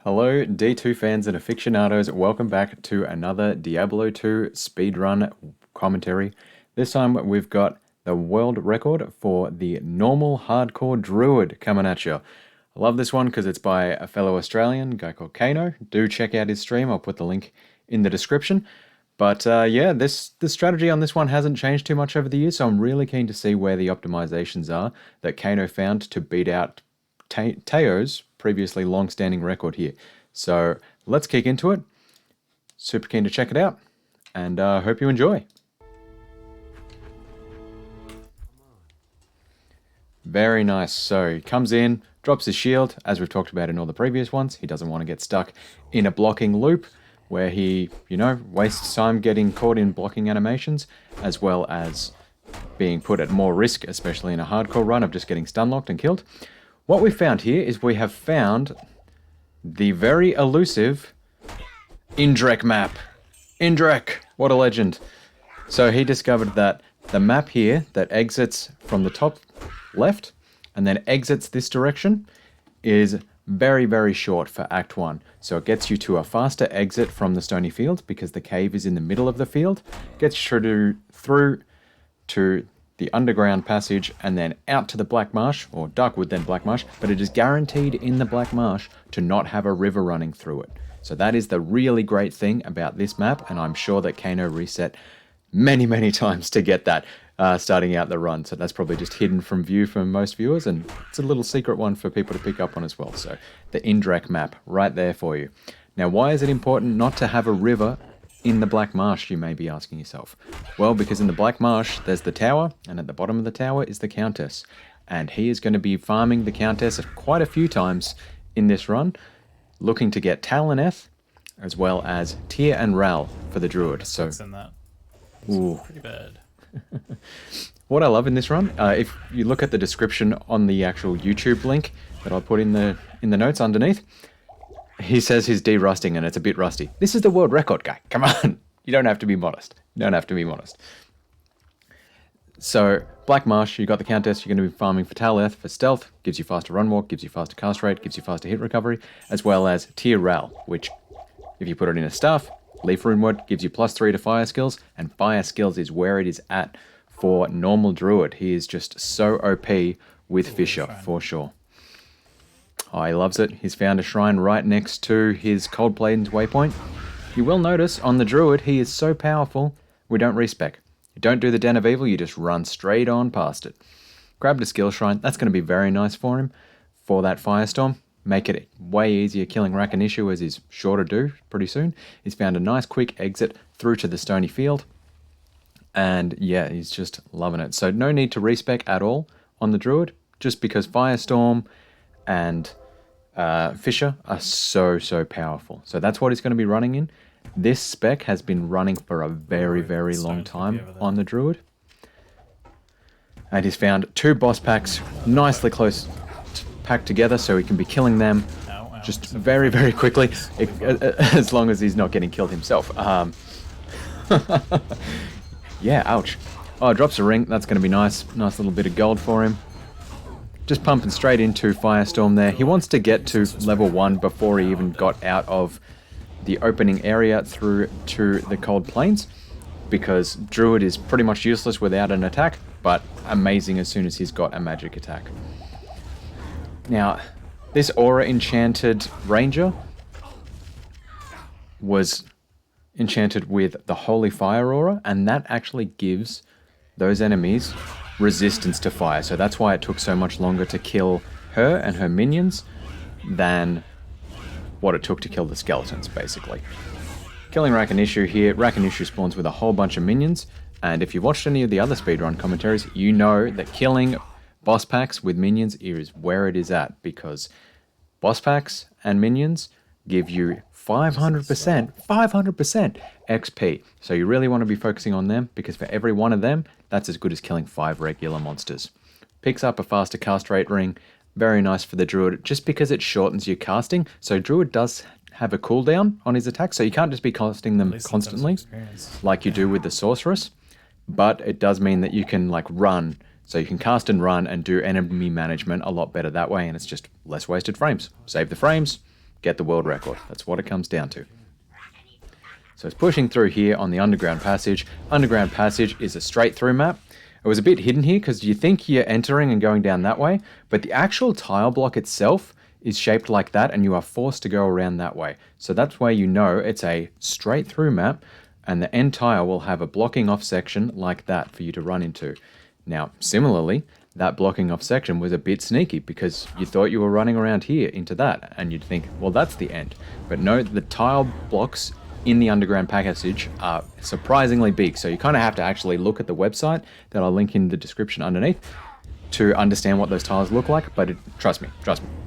Hello D2 fans and aficionados, welcome back to another Diablo 2 speedrun commentary. This time we've got the world record for the normal hardcore Druid coming at you. I love this one because it's by a fellow Australian, guy called Kano. Do check out his stream, I'll put the link in the description. But yeah, the strategy on this one hasn't changed too much over the years, so I'm really keen to see where the optimizations are that Kano found to beat out Teo's previously long-standing record here. So let's kick into it. Super keen to check it out, and hope you enjoy. Very nice. So he comes in, drops his shield, as we've talked about in all the previous ones. He doesn't want to get stuck in a blocking loop where he, wastes time getting caught in blocking animations, as well as being put at more risk, especially in a hardcore run of just getting stun locked and killed. What we found here is we have found the very elusive Indrek map. Indrek, what a legend. So he discovered that the map here that exits from the top left and then exits this direction is very, very short for Act 1. So it gets you to a faster exit from the stony field because the cave is in the middle of the field. Gets you through to the underground passage and then out to the Black Marsh, or Darkwood then Black Marsh, but it is guaranteed in the Black Marsh to not have a river running through it. So that is the really great thing about this map, and I'm sure that Kano reset many, many times to get that starting out the run. So that's probably just hidden from view for most viewers, and it's a little secret one for people to pick up on as well. So the Indrek map right there for you. Now, why is it important not to have a river in the Black Marsh, you may be asking yourself? Well, because in the Black Marsh, there's the tower, and at the bottom of the tower is the Countess. And he is going to be farming the Countess quite a few times in this run, looking to get Taloneth, as well as Tyr and Ral for the Druid. So, in that. Ooh. Pretty bad. What I love in this run, if you look at the description on the actual YouTube link that I'll put in the notes underneath, he says he's de-rusting and it's a bit rusty. This is the world record, guy. Come on. You don't have to be modest. You don't have to be modest. So, Black Marsh, you got the Countess, you're going to be farming for Taloneth for stealth, gives you faster run walk, gives you faster cast rate, gives you faster hit recovery, as well as Tyr Ral, which, if you put it in a staff, Leaf Runeward gives you +3 to fire skills, and fire skills is where it is at for normal Druid. He is just so OP with Fisher, for sure. Oh, he loves it. He's found a shrine right next to his Cold Plains waypoint. You will notice on the Druid, he is so powerful, we don't respec. You don't do the Den of Evil, you just run straight on past it. Grabbed a skill shrine. That's going to be very nice for him for that Firestorm. Make it way easier killing Rakanishu, as he's sure to do pretty soon. He's found a nice quick exit through to the stony field. And yeah, he's just loving it. So no need to respec at all on the Druid, just because Firestorm and Fisher are so powerful. So that's what he's going to be running in. This spec has been running for a very, very long time on the Druid. And he's found 2 boss packs nicely close packed together, so he can be killing them just very, very quickly, as long as he's not getting killed himself. Yeah, ouch. Oh, drops a ring. That's going to be nice. Nice little bit of gold for him. Just pumping straight into Firestorm there. He wants to get to level 1 before he even got out of the opening area through to the Cold Plains, because Druid is pretty much useless without an attack, but amazing as soon as he's got a magic attack. Now, this Aura Enchanted Ranger was enchanted with the Holy Fire Aura, and that actually gives those enemies resistance to fire. So that's why it took so much longer to kill her and her minions than what it took to kill the skeletons, basically. Killing Rakanishu here, Rakanishu spawns with a whole bunch of minions, and if you've watched any of the other speedrun commentaries, you know that killing boss packs with minions is where it is at, because boss packs and minions give you 500% XP. So you really want to be focusing on them, because for every one of them, that's as good as killing 5 regular monsters. Picks up a faster cast rate ring. Very nice for the Druid, just because it shortens your casting. So Druid does have a cooldown on his attacks, so you can't just be casting them constantly like you do with the Sorceress. But it does mean that you can run. So you can cast and run and do enemy management a lot better that way, and it's just less wasted frames. Save the frames, get the world record. That's what it comes down to. So it's pushing through here on the underground passage. Underground passage is a straight through map. It was a bit hidden here because you think you're entering and going down that way, but the actual tile block itself is shaped like that and you are forced to go around that way. So that's where you know it's a straight through map and the end tile will have a blocking off section like that for you to run into. Now, similarly, that blocking off section was a bit sneaky because you thought you were running around here into that and you'd think, well, that's the end. But no, the tile blocks in the underground passage are surprisingly big. So you kind of have to actually look at the website that I'll link in the description underneath to understand what those tiles look like. But trust me,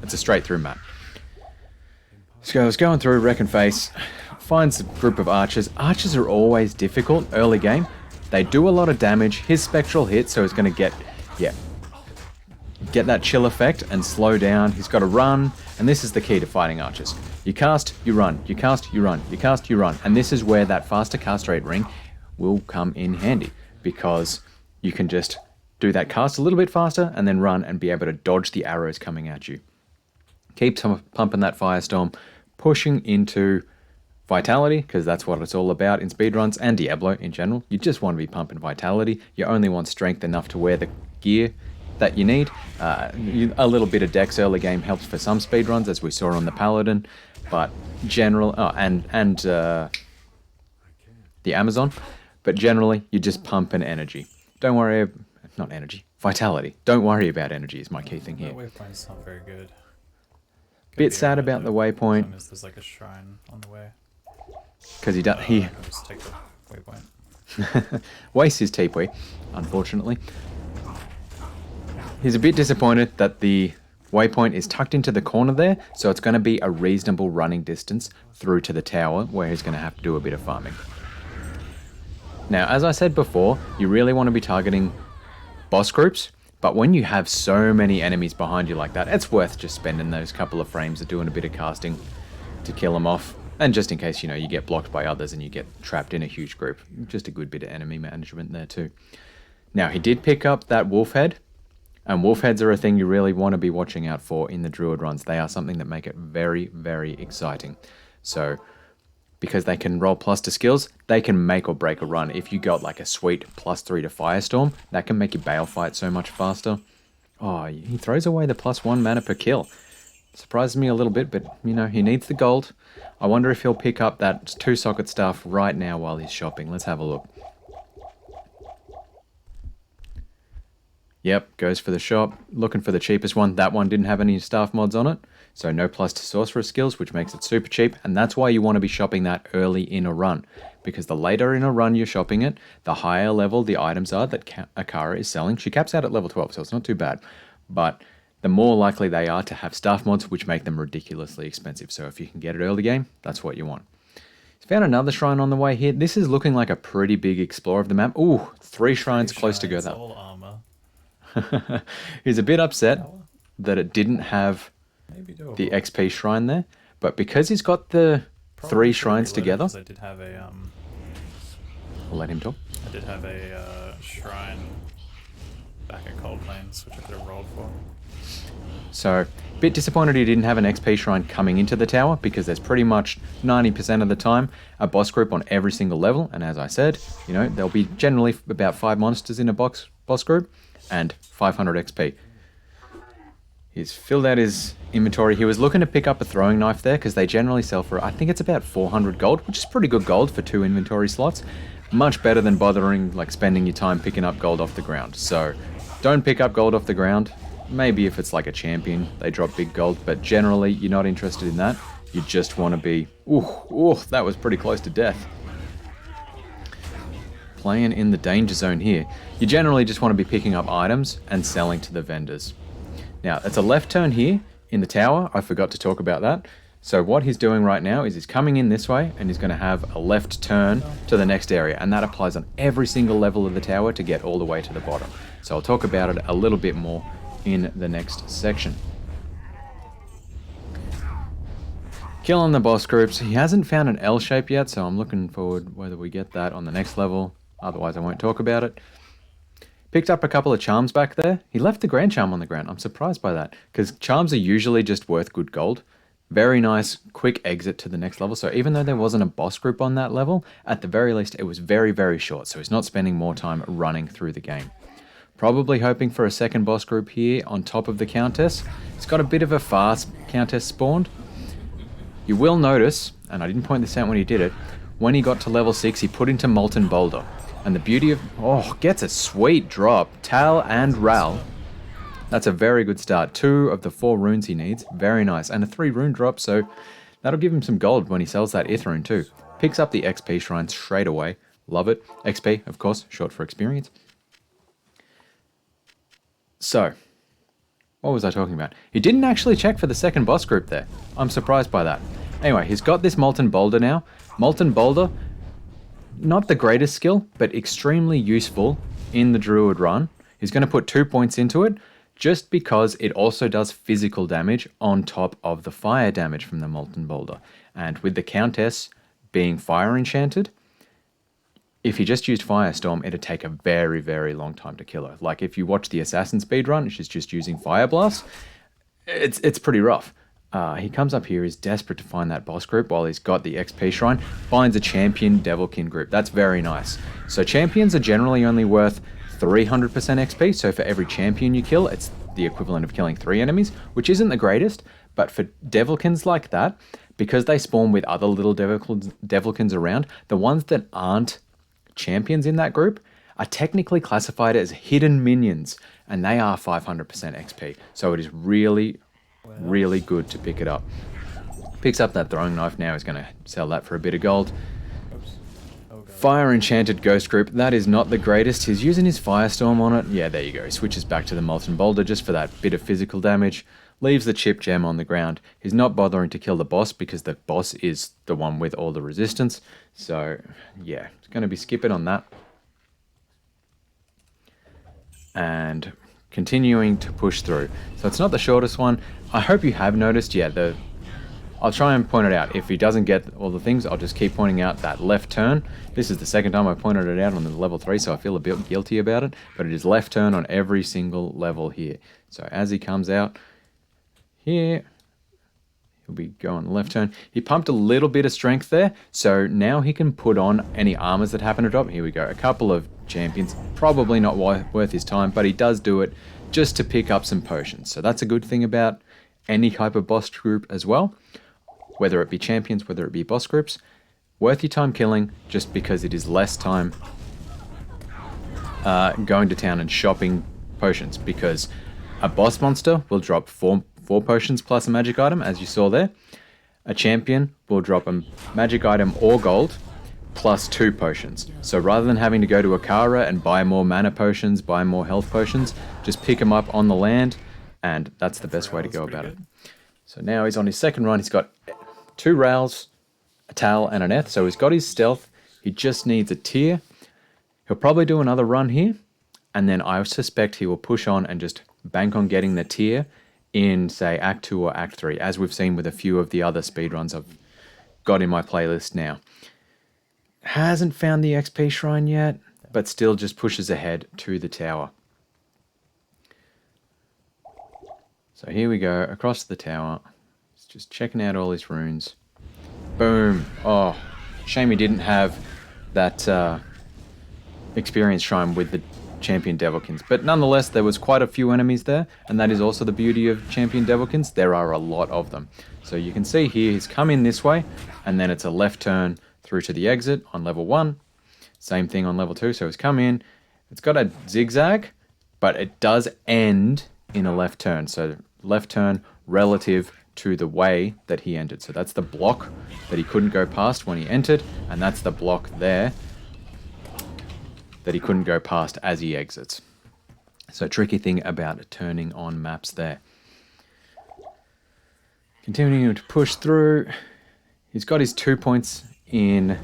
it's a straight through map. So I was going through, wreck and face, finds a group of archers. Archers are always difficult early game. They do a lot of damage. His spectral hit, so he's going to get that chill effect and slow down. He's got to run, and this is the key to fighting archers. You cast, you run, you cast, you run, you cast, you run. And this is where that faster cast rate ring will come in handy because you can just do that cast a little bit faster and then run and be able to dodge the arrows coming at you. Keep pumping that firestorm, pushing into vitality, because that's what it's all about in speedruns and Diablo in general. You just want to be pumping vitality. You only want strength enough to wear the gear that you need. A little bit of dex early game helps for some speedruns, as we saw on the Paladin, but general, the Amazon, but generally you just pump an energy. Don't worry, not energy, vitality. Don't worry about energy is my key thing here. The waypoint's not very good. Bit sad about the waypoint. There's like a shrine on the way. Because he does, he just take the waypoint. wastes his TP, unfortunately. He's a bit disappointed that the waypoint is tucked into the corner there, so it's going to be a reasonable running distance through to the tower where he's going to have to do a bit of farming. Now, as I said before, you really want to be targeting boss groups, but when you have so many enemies behind you like that, it's worth just spending those couple of frames of doing a bit of casting to kill them off. And just in case, you get blocked by others and you get trapped in a huge group. Just a good bit of enemy management there too. Now, he did pick up that wolf head. And wolf heads are a thing you really want to be watching out for in the Druid runs. They are something that make it very, very exciting. So, because they can roll plus to skills, they can make or break a run. If you got like a sweet +3 to Firestorm, that can make your Bale Fight so much faster. Oh, he throws away the +1 mana per kill. Surprises me a little bit, but he needs the gold. I wonder if he'll pick up that 2-socket staff right now while he's shopping. Let's have a look. Yep, goes for the shop, looking for the cheapest one. That one didn't have any staff mods on it, so no plus to sorcerer skills, which makes it super cheap, and that's why you want to be shopping that early in a run, because the later in a run you're shopping it, the higher level the items are that Akara is selling. She caps out at level 12, so it's not too bad, but the more likely they are to have staff mods, which make them ridiculously expensive. So if you can get it early game, that's what you want. Found another shrine on the way here. This is looking like a pretty big explore of the map. Ooh, 3 shrines close together. All armor. He's a bit upset that it didn't have the XP shrine there, but because he's got the 3 shrines together. I did have a I'll let him talk. I did have a shrine back at Cold Plains, which I could have rolled for. So, a bit disappointed he didn't have an XP shrine coming into the tower, because there's pretty much 90% of the time a boss group on every single level, and as I said, there'll be generally about 5 monsters in a boss group, and 500 XP. He's filled out his inventory. He was looking to pick up a throwing knife there, because they generally sell for, I think it's about 400 gold, which is pretty good gold for 2 inventory slots. Much better than bothering, spending your time picking up gold off the ground. So, don't pick up gold off the ground. Maybe if it's like a champion, they drop big gold, but generally you're not interested in that. You just want to be, ooh, that was pretty close to death. Playing in the danger zone here. You generally just want to be picking up items and selling to the vendors. Now, it's a left turn here in the tower. I forgot to talk about that. So what he's doing right now is he's coming in this way and he's going to have a left turn to the next area, and that applies on every single level of the tower to get all the way to the bottom. So I'll talk about it a little bit more in the next section. Killing the boss groups. He hasn't found an L shape yet, so I'm looking forward whether we get that on the next level. Otherwise I won't talk about it. Picked up a couple of charms back there. He left the grand charm on the ground. I'm surprised by that, because charms are usually just worth good gold. Very nice, quick exit to the next level. So even though there wasn't a boss group on that level, at the very least, it was very, very short. So he's not spending more time running through the game. Probably hoping for a second boss group here on top of the Countess. It's got a bit of a fast Countess spawned. You will notice, and I didn't point this out when he did it, when he got to level 6, he put into Molten Boulder. And the beauty of... Oh, gets a sweet drop. Tal and Ral. That's a very good start. 2 of the 4 runes he needs. Very nice. And a 3 rune drop, so that'll give him some gold when he sells that Ith rune too. Picks up the XP shrine straight away. Love it. XP, of course, short for experience. So, what was I talking about? He didn't actually check for the second boss group there. I'm surprised by that. Anyway, he's got this Molten Boulder now. Molten Boulder, not the greatest skill, but extremely useful in the Druid run. He's going to put 2 points into it, just because it also does physical damage on top of the fire damage from the Molten Boulder. And with the Countess being fire enchanted, if he just used Firestorm, it'd take a very, very long time to kill her. Like if you watch the Assassin speedrun, she's just using Fire Blast, it's pretty rough. He comes up here, he's desperate to find that boss group while he's got the XP shrine, finds a champion Devilkin group. That's very nice. So champions are generally only worth 300% XP, so for every champion you kill, it's the equivalent of killing 3 enemies, which isn't the greatest, but for Devilkins like that, because they spawn with other little Devilkins around, the ones that aren't champions in that group are technically classified as hidden minions, and they are 500% XP, so it is really, really good to pick it up. Picks up that throwing knife now, he's going to sell that for a bit of gold. Fire Enchanted Ghost Group, that is not the greatest. He's using his Firestorm on it. Yeah, there you go. He switches back to the Molten Boulder just for that bit of physical damage. Leaves the chip gem on the ground. He's not bothering to kill the boss because the boss is the one with all the resistance. So, yeah, it's going to be skipping on that. And continuing to push through. So it's not the shortest one. I hope you have noticed, yeah, I'll try and point it out. If he doesn't get all the things, I'll just keep pointing out that left turn. This is the second time I pointed it out on the level 3, so I feel a bit guilty about it. But it is left turn on every single level here. So as he comes out here, he'll be going left turn. He pumped a little bit of strength there, so now he can put on any armors that happen to drop. Here we go. A couple of champions. Probably not worth his time, but he does do it just to pick up some potions. So that's a good thing about any type of boss group as well. Whether it be champions, whether it be boss groups, worth your time killing just because it is less time going to town and shopping potions, because a boss monster will drop four potions plus a magic item, as you saw there. A champion will drop a magic item or gold plus 2 potions. So rather than having to go to Akara and buy more mana potions, buy more health potions, just pick them up on the land, and that's the best way to go about it. So now he's on his second run. He's got 2 rails, a Tal, and an Eth. So he's got his stealth. He just needs a tier. He'll probably do another run here, and then I suspect he will push on and just bank on getting the tier in, say, Act 2 or Act 3, as we've seen with a few of the other speedruns I've got in my playlist now. Hasn't found the XP shrine yet, but still just pushes ahead to the tower. So here we go, across the tower. Just checking out all his runes. Boom. Oh, shame he didn't have that experience shrine with the champion Devilkins. But nonetheless, there was quite a few enemies there, and that is also the beauty of champion Devilkins. There are a lot of them. So you can see here, he's come in this way, and then it's a left turn through to the exit on level 1. Same thing on level 2. So he's come in. It's got a zigzag, but it does end in a left turn. So left turn relative to the way that he entered. So that's the block that he couldn't go past when he entered, and that's the block there that he couldn't go past as he exits. So tricky thing about turning on maps there. Continuing to push through. He's got his 2 points in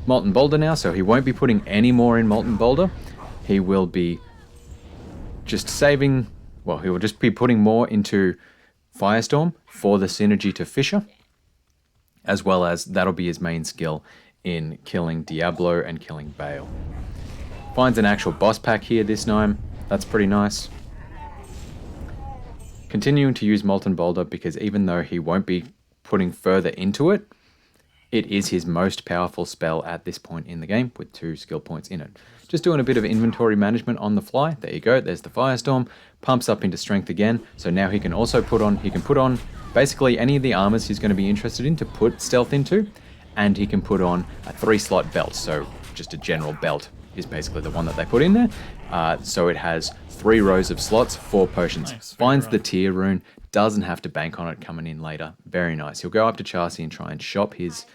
Molten Boulder now, so he won't be putting any more in Molten Boulder. He will be just saving, well, he will just be putting more into Firestorm for the synergy to Fisher, as well as that'll be his main skill in killing Diablo and killing Bale. Finds an actual boss pack here this time. That's pretty nice. Continuing to use Molten Boulder because even though he won't be putting further into it, it is his most powerful spell at this point in the game with 2 skill points in it. Just doing a bit of inventory management on the fly. There you go. There's the Firestorm. Pumps up into strength again. So now he can also put on basically any of the armors he's going to be interested in to put stealth into. And he can put on a 3-slot belt. So just a general belt is basically the one that they put in there. So it has 3 rows of slots, 4 potions. Nice, Finds Speedrun. the tier rune. Doesn't have to bank on it coming in later. Very nice. He'll go up to Chassis and try and shop his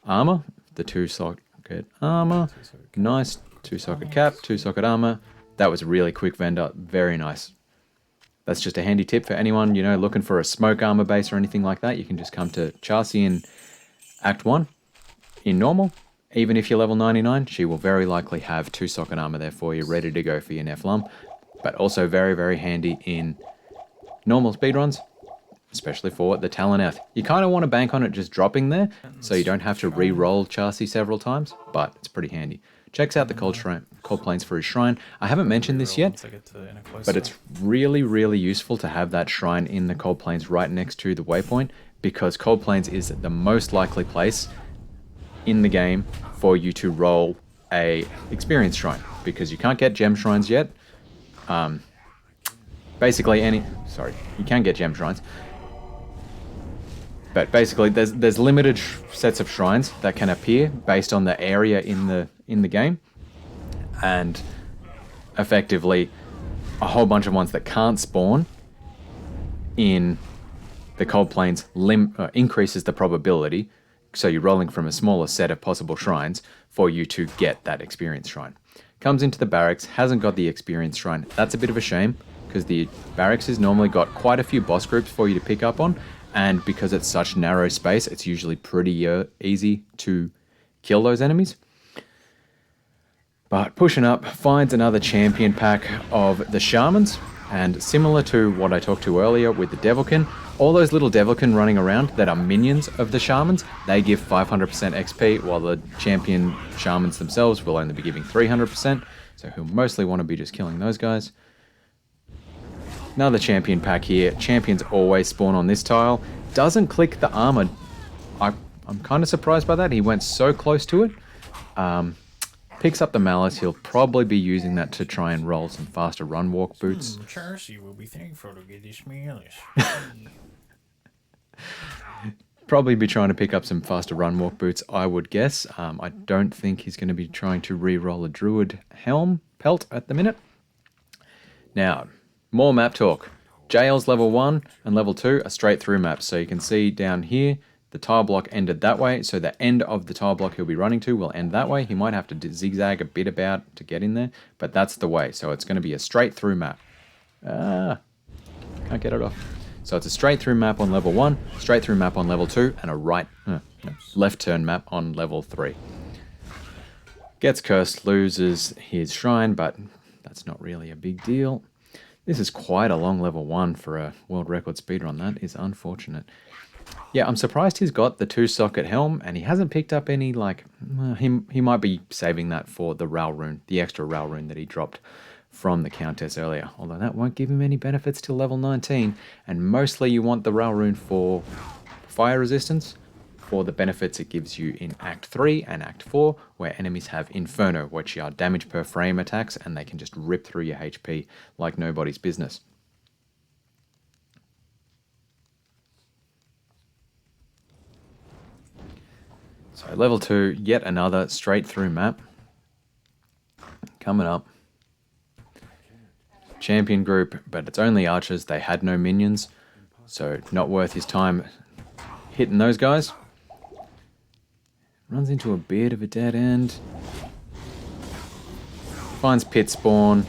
armor. The 2-socket armor. Nice. 2-socket cap, 2-socket armor. That was a really quick vendor. Very nice. That's just a handy tip for anyone, you know, looking for a smoke armor base or anything like that. You can just come to Chassis in Act 1 in normal. Even if you're level 99, she will very likely have 2-socket armor there for you, ready to go for your Nephilim. But also very, very handy in normal speedruns, especially for the Talon. You kind of want to bank on it just dropping there, so you don't have to re-roll Chassis several times, but it's pretty handy. Checks out the cold plains for his shrine. I haven't mentioned this yet, but it's really, really useful to have that shrine in the cold plains right next to the waypoint, because cold plains is the most likely place in the game for you to roll a experience shrine, because you can't get gem shrines yet. Basically you can get gem shrines, but basically there's limited sets of shrines that can appear based on the area in the game, and effectively a whole bunch of ones that can't spawn in the cold plains increases the probability, so you're rolling from a smaller set of possible shrines for you to get that experience shrine. Comes into the barracks, hasn't got the experience shrine. That's a bit of a shame, because the barracks has normally got quite a few boss groups for you to pick up on, and because it's such narrow space, it's usually pretty easy to kill those enemies. But pushing up, finds another champion pack of the Shamans, and similar to what I talked to earlier with the Devilkin, all those little Devilkin running around that are minions of the Shamans, they give 500% XP, while the champion Shamans themselves will only be giving 300%, so he'll mostly want to be just killing those guys. Another champion pack here. Champions always spawn on this tile. Doesn't click the armor. I'm kind of surprised by that. He went so close to it. Picks up the Malice. He'll probably be using that to try and roll some faster run walk boots. Chassis will be thankful to get this Malice. Probably be trying to pick up some faster run walk boots, I would guess. I don't think he's going to be trying to re-roll a Druid helm pelt at the minute. Now, more map talk. Jail's level 1 and level 2 are straight through maps. So you can see down here, the tile block ended that way. So the end of the tile block he'll be running to will end that way. He might have to zigzag a bit about to get in there, but that's the way. So it's going to be a straight through map. Can't get it off. So it's a straight through map on level 1, straight through map on level 2, and a left turn map on level 3. Gets cursed, loses his shrine, but that's not really a big deal. This is quite a long level 1 for a world record speedrun. That is unfortunate. Yeah, I'm surprised he's got the 2-socket helm, and he hasn't picked up any, he might be saving that for the Ral rune, the extra Ral rune that he dropped from the Countess earlier. Although that won't give him any benefits till level 19, and mostly you want the Ral rune for fire resistance, for the benefits it gives you in Act 3 and Act 4, where enemies have Inferno, which are damage per frame attacks, and they can just rip through your HP like nobody's business. So level 2, yet another straight through map. Coming up. Champion group, but it's only archers. They had no minions, so not worth his time hitting those guys. Runs into a bit of a dead end. Finds pit spawn.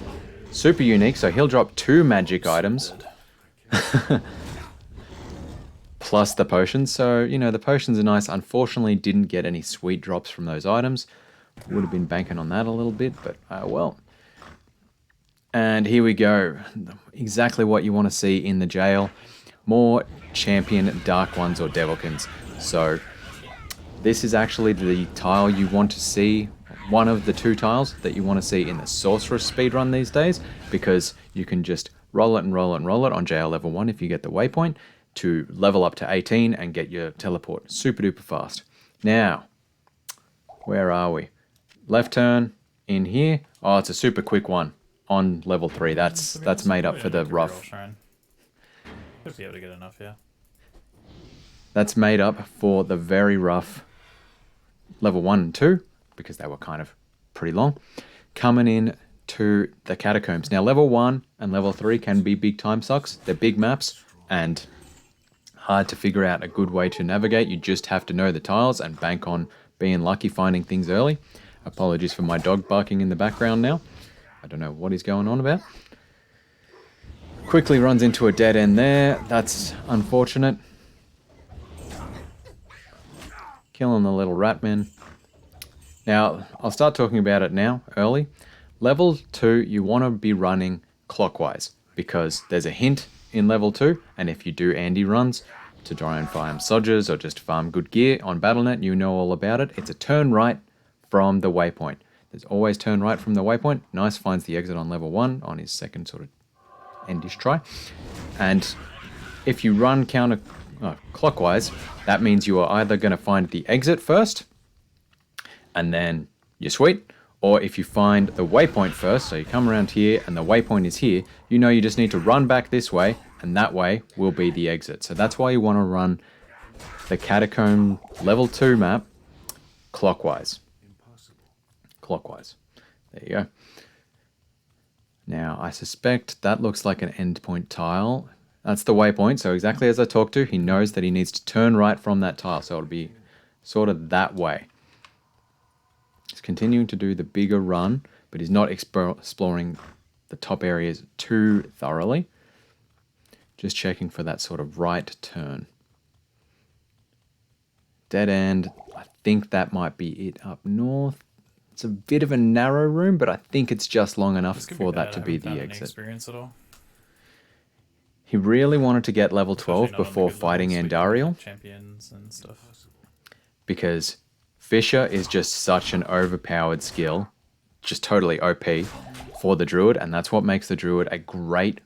Super unique, so he'll drop 2 magic items. Plus the potions. So, you know, the potions are nice. Unfortunately, didn't get any sweet drops from those items. Would have been banking on that a little bit, but well. And here we go. Exactly what you want to see in the jail. More champion Dark Ones or Devilkins. So this is actually the tile you want to see, one of the 2 tiles that you want to see in the Sorceress speedrun these days, because you can just roll it and roll it and roll it on jail level 1 if you get the waypoint. to level up to 18 and get your teleport super duper fast. Now, where are we? Left turn in here. Oh, it's a super quick one on level 3. That's made up for the rough. Should be able to get enough, yeah. That's made up for the very rough level 1 and 2, because they were kind of pretty long. Coming in to the catacombs. Now, level 1 and level 3 can be big time sucks. They're big maps and hard to figure out a good way to navigate. You just have to know the tiles and bank on being lucky finding things early. Apologies for my dog barking in the background now. I don't know what he's going on about. Quickly runs into a dead end there. That's unfortunate. Killing the little ratman. Now, I'll start talking about it now, early. Level 2, you want to be running clockwise, because there's a hint in level 2, and if you do Andy runs to try and farm Sodgers or just farm good gear on Battle.net, you know all about it. It's a turn right from the waypoint. There's always turn right from the waypoint. Nice finds the exit on level 1 on his second sort of endish try. And if you run clockwise, that means you are either going to find the exit first, and then you're sweet, or if you find the waypoint first, so you come around here and the waypoint is here, you know you just need to run back this way, and that way will be the exit. So that's why you want to run the Catacomb level 2 map clockwise. Clockwise. There you go. Now, I suspect that looks like an endpoint tile. That's the waypoint, so exactly as I talked to, he knows that he needs to turn right from that tile, so it'll be sort of that way. He's continuing to do the bigger run, but he's not exploring the top areas too thoroughly. Just checking for that sort of right turn. Dead end. I think that might be it up north. It's a bit of a narrow room, but I think it's just long enough for that to be the exit. Experience at all. He really wanted to get level 12 before fighting Andariel. Champions and stuff. Because Fisher is just such an overpowered skill, just totally OP for the Druid, and that's what makes the Druid a great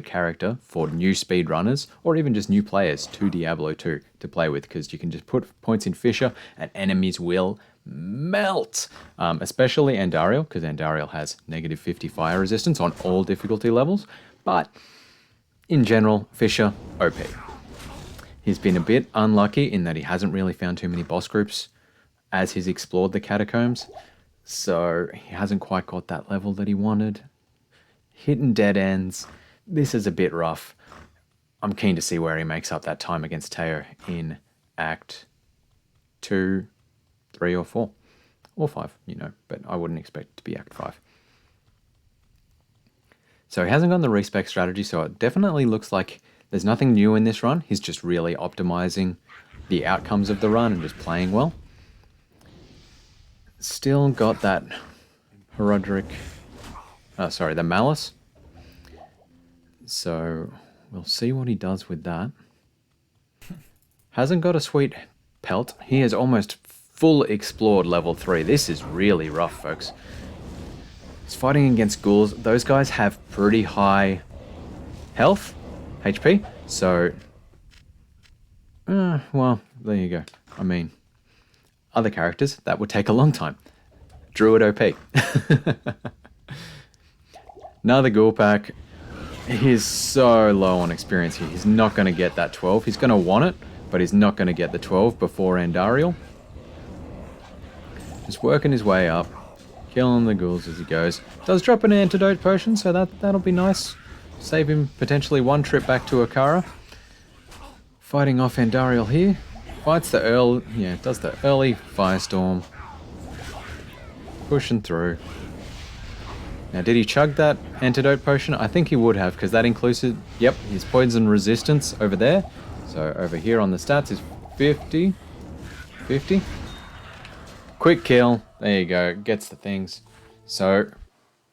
character for new speedrunners, or even just new players to Diablo 2 to play with, because you can just put points in Fisher and enemies will melt. Especially Andariel, because Andariel has -50 fire resistance on all difficulty levels, but in general, Fisher, OP. He's been a bit unlucky in that he hasn't really found too many boss groups as he's explored the catacombs, so he hasn't quite got that level that he wanted. Hitting dead ends. This is a bit rough. I'm keen to see where he makes up that time against Teo in Act 2, 3 or 4. Or 5, you know, but I wouldn't expect it to be Act 5. So he hasn't got the respec strategy, so it definitely looks like there's nothing new in this run. He's just really optimizing the outcomes of the run and just playing well. Still got that Herodric, the Malice. So we'll see what he does with that. Hasn't got a sweet pelt. He has almost full explored level 3. This is really rough, folks. He's fighting against ghouls. Those guys have pretty high health, HP. So, well, there you go. I mean, other characters, that would take a long time. Druid OP. Another ghoul pack. He's so low on experience here. He's not going to get that 12. He's going to want it, but he's not going to get the 12 before Andariel. Just working his way up. Killing the ghouls as he goes. Does drop an antidote potion, so that'll be nice. Save him potentially one trip back to Akara. Fighting off Andariel here. Fights the does the early firestorm. Pushing through. Now, did he chug that antidote potion? I think he would have, because that includes, yep, his poison resistance over there. So over here on the stats is 50. 50. Quick kill. There you go. Gets the things. So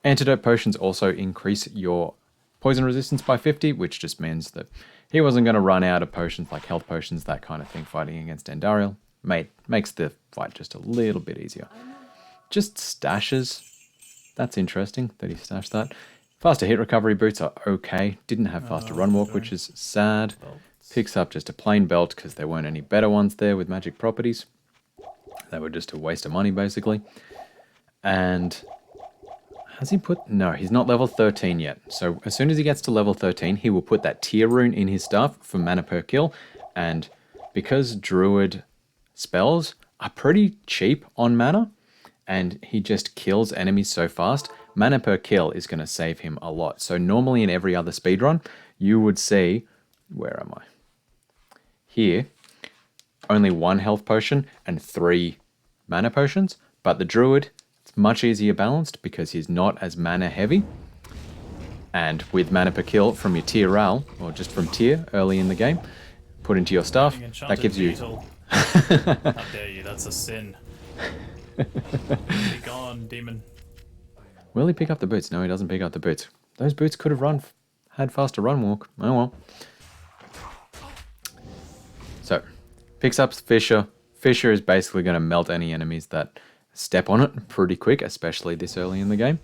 antidote potions also increase your poison resistance by 50, which just means that he wasn't going to run out of potions, like health potions, that kind of thing, fighting against Andariel. Makes the fight just a little bit easier. Just stashes. That's interesting that he stashed that. Faster hit recovery boots are okay. Didn't have faster run walk, which is sad. Picks up just a plain belt because there weren't any better ones there with magic properties. They were just a waste of money, basically. And has he put... No, he's not level 13 yet. So as soon as he gets to level 13, he will put that tier rune in his stuff for mana per kill. And because Druid spells are pretty cheap on mana, and he just kills enemies so fast, mana per kill is going to save him a lot. So normally in every other speedrun, you would see... Where am I? Here, only 1 health potion and 3 mana potions. But the Druid, it's much easier balanced because he's not as mana heavy. And with mana per kill from your tier ral, or just from tier early in the game, put into your stuff, that gives you... How dare you, that's a sin. Be gone, demon. Will he pick up the boots? No, he doesn't pick up the boots. Those boots could have had faster run walk. Oh well. So, picks up Fissure. Fissure is basically going to melt any enemies that step on it pretty quick, especially this early in the game.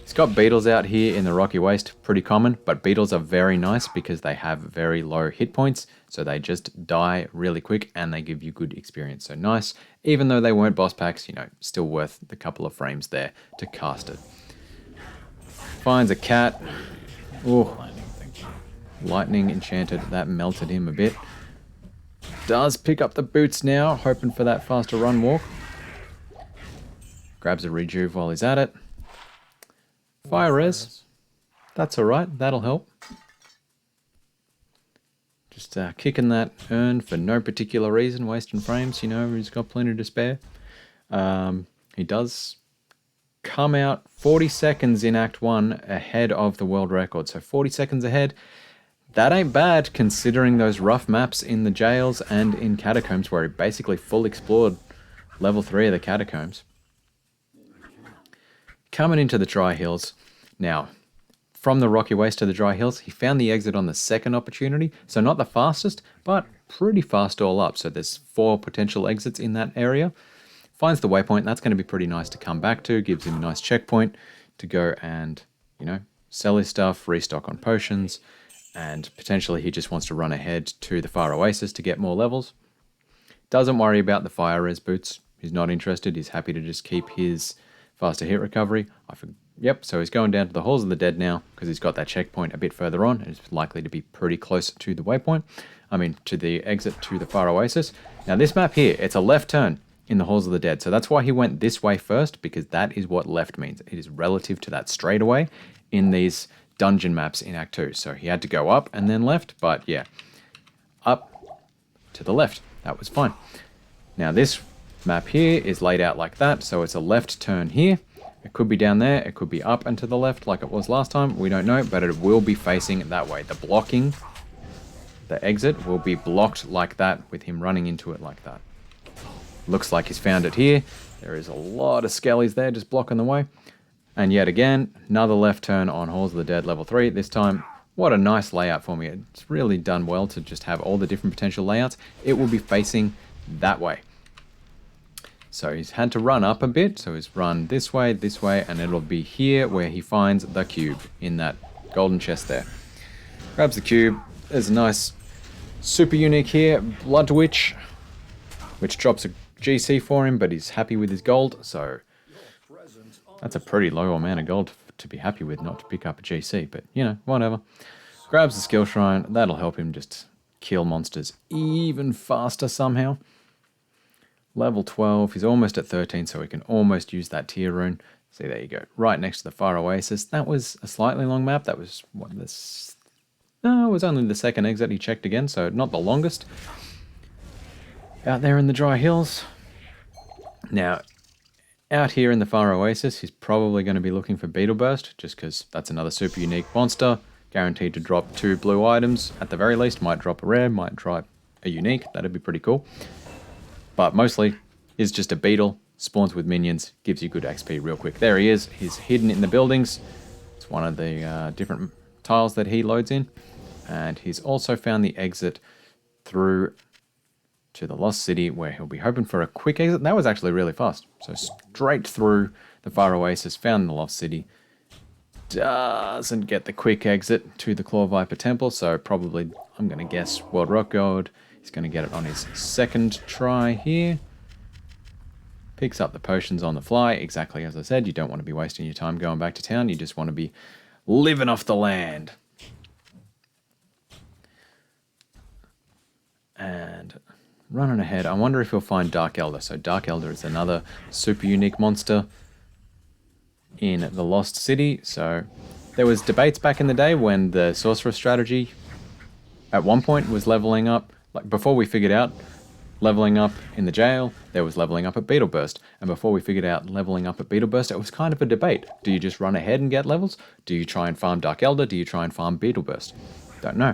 He's got beetles out here in the Rocky Waste, pretty common, but beetles are very nice because they have very low hit points, so they just die really quick and they give you good experience. So nice, even though they weren't boss packs, you know, still worth the couple of frames there to cast it. Finds a cat. Oh, lightning enchanted, that melted him a bit. Does pick up the boots now, hoping for that faster run walk. Grabs a rejuve while he's at it. Fire res. That's alright, that'll help. Just kicking that urn for no particular reason, wasting frames, you know, he's got plenty to spare. He does come out 40 seconds in Act 1 ahead of the world record. So 40 seconds ahead. That ain't bad considering those rough maps in the jails and in catacombs where he basically full explored level 3 of the catacombs. Coming into the dry hills. Now, from the Rocky Waste to the dry hills, he found the exit on the second opportunity. So not the fastest, but pretty fast all up. So there's 4 potential exits in that area. Finds the waypoint. That's going to be pretty nice to come back to. Gives him a nice checkpoint to go and, you know, sell his stuff, restock on potions. And potentially he just wants to run ahead to the Far Oasis to get more levels. Doesn't worry about the fire res boots. He's not interested. He's happy to just keep his faster hit recovery. Yep, so he's going down to the Halls of the Dead now because he's got that checkpoint a bit further on. And it's likely to be pretty close to the waypoint. I mean, to the exit to the Far Oasis. Now this map here, it's a left turn in the Halls of the Dead. So that's why he went this way first, because that is what left means. It is relative to that straightaway in these dungeon maps in Act 2. So he had to go up and then left, but yeah, up to the left. That was fine. Now this map here is laid out like that, so it's a left turn here. It could be down there, it could be up and to the left like it was last time, we don't know, but it will be facing that way. The blocking, the exit will be blocked like that with him running into it like that. Looks like he's found it here. There is a lot of skellies there just blocking the way. And yet again, another left turn on Halls of the Dead level 3. This time, what a nice layout for me. It's really done well to just have all the different potential layouts. It will be facing that way. So he's had to run up a bit. So he's run this way, and it'll be here where he finds the cube in that golden chest there. Grabs the cube. There's a nice, super unique here, Blood Witch, which drops a GC for him, but he's happy with his gold, so that's a pretty low amount of gold to be happy with, not to pick up a GC, but, you know, whatever. Grabs the skill shrine. That'll help him just kill monsters even faster somehow. Level 12. He's almost at 13, so he can almost use that tier rune. See, there you go. Right next to the Far Oasis. That was a slightly long map. That was, what, this... No, it was only the second exit. He checked again, so not the longest. Out there in the dry hills. Now, out here in the Far Oasis, he's probably going to be looking for Beetle Burst, just because that's another super unique monster. Guaranteed to drop 2 blue items. At the very least, might drop a rare, might drop a unique. That'd be pretty cool. But mostly, is just a beetle, spawns with minions, gives you good XP real quick. There he is. He's hidden in the buildings. It's one of the different tiles that he loads in. And he's also found the exit through to the Lost City, where he'll be hoping for a quick exit. That was actually really fast. So straight through the Far Oasis, found the Lost City. doesn't get the quick exit to the Claw Viper Temple, so probably, I'm going to guess, World Rock Gold. He's going to get it on his second try here. Picks up the potions on the fly, exactly as I said. You don't want to be wasting your time going back to town. You just want to be living off the land. And running ahead, I wonder if he'll find Dark Elder. So Dark Elder is another super unique monster in the Lost City. So there was debates back in the day when the Sorcerer strategy at one point was leveling up. Like before we figured out leveling up in the jail, there was leveling up at Beetle Burst. And before we figured out leveling up at Beetle Burst, it was kind of a debate. Do you just run ahead and get levels? Do you try and farm Dark Elder? Do you try and farm Beetle Burst? Don't know.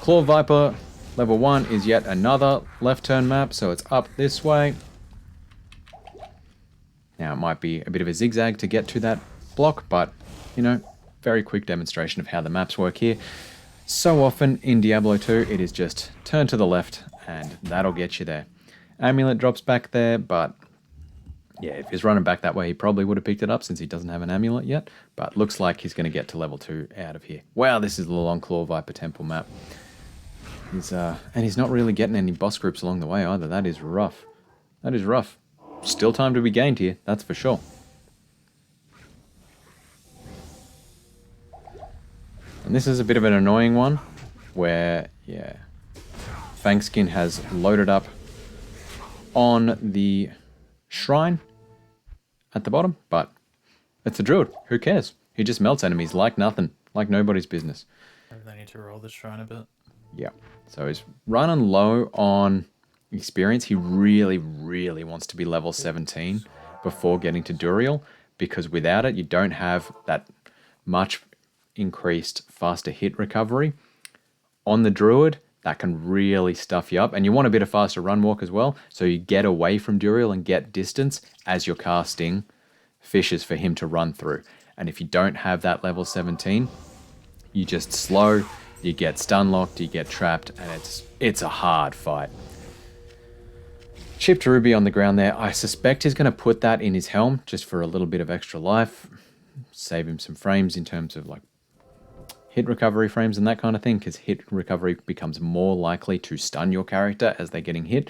Claw Viper level 1 is yet another left turn map, so it's up this way. Now it might be a bit of a zigzag to get to that block, but, you know, very quick demonstration of how the maps work here. So often in Diablo 2, it is just turn to the left, and that'll get you there. Amulet drops back there, but yeah, if he's running back that way, he probably would have picked it up since he doesn't have an amulet yet, but looks like he's going to get to level 2 out of here. Wow, this is the long Claw Viper Temple map. And he's not really getting any boss groups along the way either. That is rough. That is rough. Still time to be gained here, that's for sure. And this is a bit of an annoying one, where, yeah, Fangskin has loaded up on the shrine at the bottom, but it's a Druid. Who cares? He just melts enemies like nothing, like nobody's business. Maybe they need to roll the shrine a bit. Yeah, so he's running low on experience. He really, really wants to be level 17 before getting to Duriel, because without it, you don't have that much increased faster hit recovery. On the Druid, that can really stuff you up, and you want a bit of faster run walk as well, so you get away from Duriel and get distance as you're casting fishes for him to run through. And if you don't have that level 17, you just slow, you get stun locked, you get trapped, and it's a hard fight. Chipped Ruby on the ground there. I suspect he's going to put that in his helm just for a little bit of extra life, save him some frames in terms of like hit recovery frames and that kind of thing, because hit recovery becomes more likely to stun your character as they're getting hit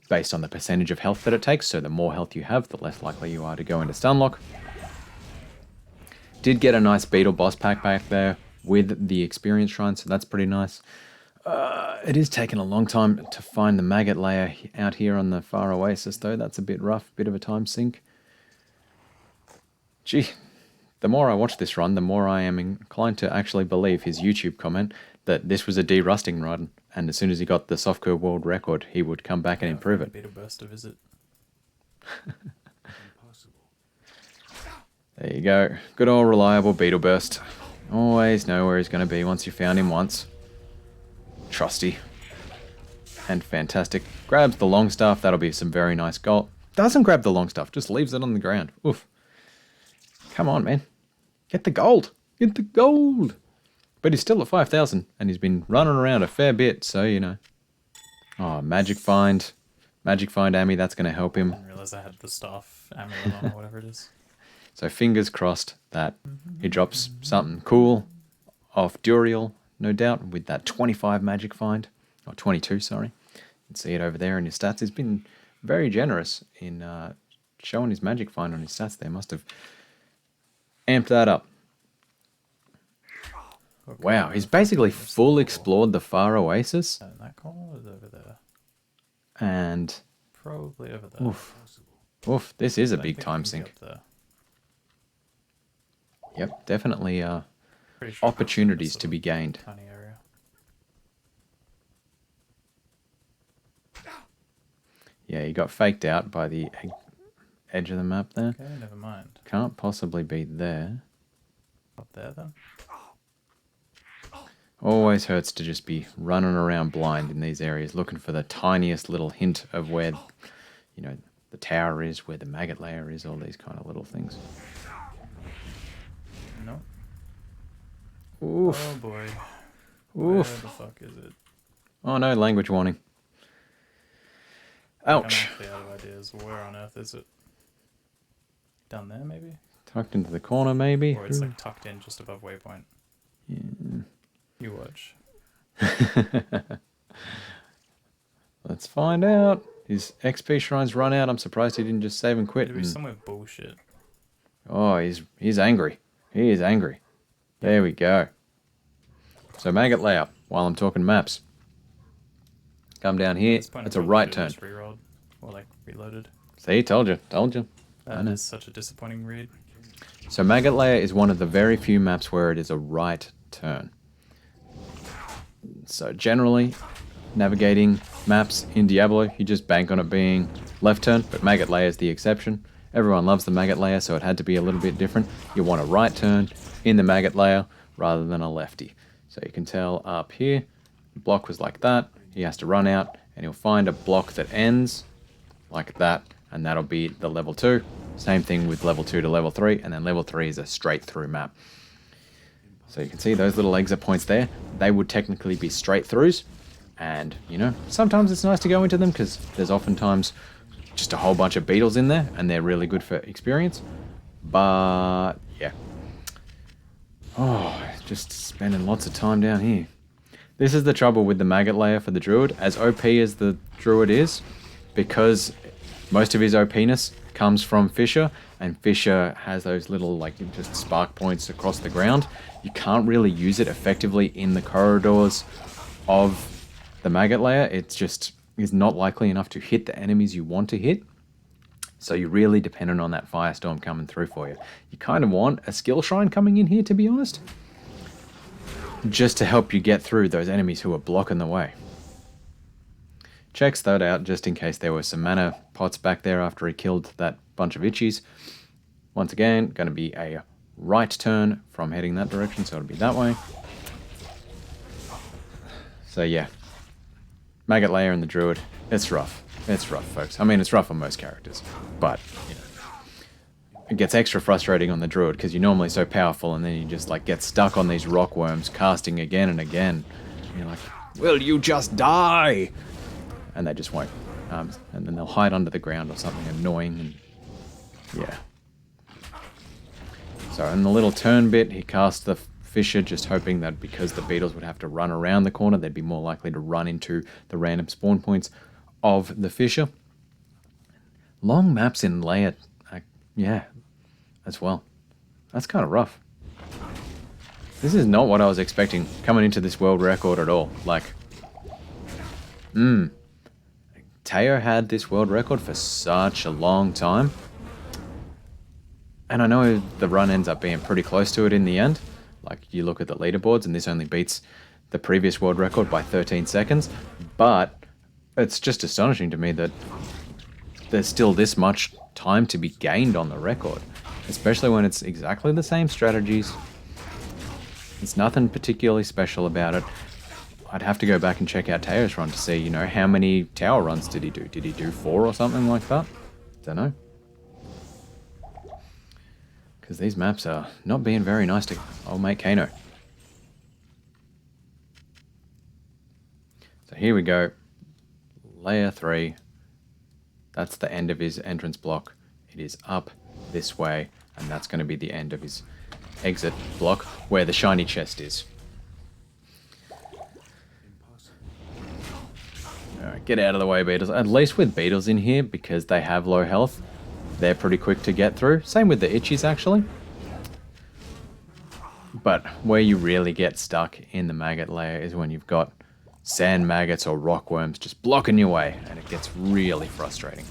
based on the percentage of health that it takes. So the more health you have, the less likely you are to go into stun lock. Did get a nice beetle boss pack back there with the experience shrine, so that's pretty nice. It is taking a long time to find the maggot layer out here on the far oasis though. That's a bit rough, bit of a time sink. Gee, the more I watch this run, the more I am inclined to actually believe his YouTube comment that this was a de-rusting run, and as soon as he got the softcore world record, he would come back and improve it. Beetle Burst to visit. There you go. Good old reliable Beetle Burst. Always know where he's going to be once you found him once. Trusty. And fantastic. Grabs the long staff. That'll be some very nice gold. Doesn't grab the long staff. Just leaves it on the ground. Oof. Come on, man. Get the gold. Get the gold. But he's still at 5,000. And he's been running around a fair bit. So, you know. Oh, Magic Find. Magic Find Ami. That's going to help him. I didn't realize I had the staff amulet on or whatever it is. So fingers crossed that he drops something cool off Duriel, no doubt, with that 25 magic find. Or 22, sorry. You can see it over there in his stats. He's been very generous in showing his magic find on his stats there. Must have amped that up. Okay. Wow, he's basically full explored the far oasis. In that corner is over there. And probably over there. Oof, this is a big time sink. Yep, definitely sure opportunities to be gained. Tiny area. Yeah, he got faked out by the edge of the map there. Okay, never mind. Can't possibly be there. Up there then. Always hurts to just be running around blind in these areas, looking for the tiniest little hint of where, you know, the tower is, where the maggot layer is, all these kind of little things. No. Oof. Oh boy. Oof. Where the fuck is it? Oh no, language warning. Ouch. I'm actually out of ideas. Where on earth is it? Down there maybe? Tucked into the corner, maybe? Or it's like tucked in just above waypoint. Yeah. You watch. Let's find out. His XP shrines run out. I'm surprised he didn't just save and quit. It'd be somewhere bullshit. Oh, he's angry. He is angry. There we go. So maggot layout, while I'm talking maps. Come down here. It's a right turn. Just rerolled or like reloaded. See, told you. That is such a disappointing read. So maggot layer is one of the very few maps where it is a right turn. So generally, navigating maps in Diablo, you just bank on it being left turn, but maggot layer is the exception. Everyone loves the maggot layer, so it had to be a little bit different. You want a right turn in the maggot layer rather than a lefty. So you can tell up here, the block was like that. He has to run out, and he'll find a block that ends like that, and that'll be the level 2. Same thing with level 2 to level 3, and then level 3 is a straight through map. So you can see those little exit points there. They would technically be straight throughs, and, you know, sometimes it's nice to go into them because there's oftentimes just a whole bunch of beetles in there, and they're really good for experience. But, yeah. Oh, just spending lots of time down here. This is the trouble with the maggot layer for the Druid. As OP as the Druid is, because most of his OP-ness comes from Fissure, and Fissure has those little, like, just spark points across the ground. You can't really use it effectively in the corridors of the maggot layer. It's just is not likely enough to hit the enemies you want to hit. So you're really dependent on that firestorm coming through for you. You kind of want a skill shrine coming in here, to be honest, just to help you get through those enemies who are blocking the way. Checks that out just in case there were some mana pots back there after he killed that bunch of itchies. Once again, going to be a right turn from heading that direction, so it'll be that way. So yeah, maggot layer and the Druid, it's rough. It's rough, folks. I mean, it's rough on most characters, but you know, it gets extra frustrating on the Druid because you're normally so powerful, and then you just like get stuck on these rock worms, casting again and again. And you're like, will you just die? And they just won't. And then they'll hide under the ground or something annoying. And yeah. So in the little turn bit, he cast the Fissure, just hoping that because the beetles would have to run around the corner, they'd be more likely to run into the random spawn points of the Fissure. Long maps in layer, yeah, as well. That's kind of rough. This is not what I was expecting coming into this world record at all. Like, Teo had this world record for such a long time. And I know the run ends up being pretty close to it in the end. Like, you look at the leaderboards and this only beats the previous world record by 13 seconds. But it's just astonishing to me that there's still this much time to be gained on the record. Especially when it's exactly the same strategies. There's nothing particularly special about it. I'd have to go back and check out Teo's run to see, you know, how many tower runs did he do? Did he do 4 or something like that? Don't know. Because these maps are not being very nice to old mate Kano. So here we go. Layer 3. That's the end of his entrance block. It is up this way, and that's going to be the end of his exit block, where the shiny chest is. Alright, get out of the way, beetles. At least with beetles in here, because they have low health, they're pretty quick to get through. Same with the itchies, actually. But where you really get stuck in the maggot layer is when you've got sand maggots or rock worms just blocking your way, and it gets really frustrating.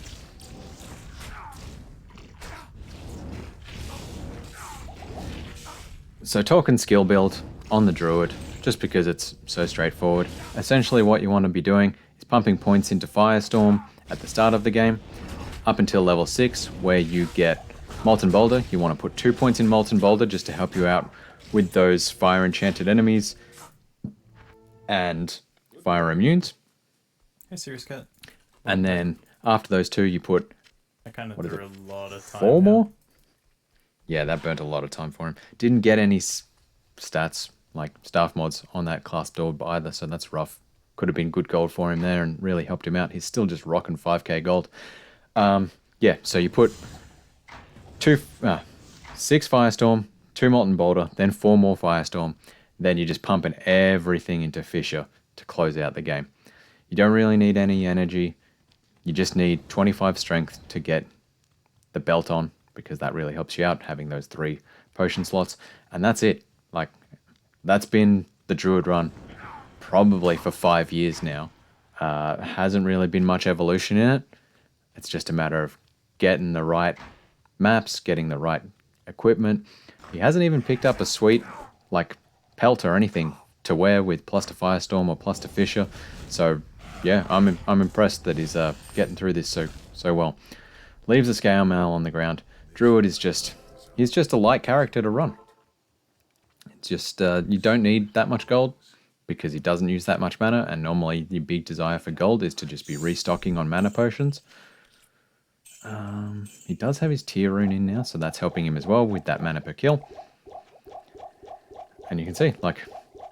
So talking skill build on the Druid, just because it's so straightforward. Essentially what you want to be doing is pumping points into Firestorm at the start of the game, up until level 6, where you get Molten Boulder. You want to put 2 points in Molten Boulder just to help you out with those fire enchanted enemies and fire immunes. Hey, serious cat. And then after those 2, you put, I kind of threw a lot of time. 4 down. more? Yeah, that burnt a lot of time for him. Didn't get any stats, like staff mods, on that class build either, so that's rough. Could have been good gold for him there and really helped him out. He's still just rocking 5k gold. Yeah, so you put 6 Firestorm, 2 Molten Boulder, then 4 more Firestorm. Then you're just pumping everything into Fissure to close out the game. You don't really need any energy. You just need 25 strength to get the belt on, because that really helps you out, having those 3 potion slots. And that's it. Like, that's been the Druid run probably for 5 years now. Hasn't really been much evolution in it. It's just a matter of getting the right maps, getting the right equipment. He hasn't even picked up a sweet, like, pelt or anything to wear with plus to Firestorm or plus to Fissure. So, yeah, I'm impressed that he's getting through this so well. Leaves a Scale Mail on the ground. Druid is he's just a light character to run. It's just, you don't need that much gold because he doesn't use that much mana, and normally your big desire for gold is to just be restocking on mana potions. He does have his Tier Rune in now, so that's helping him as well with that mana per kill. And you can see, like,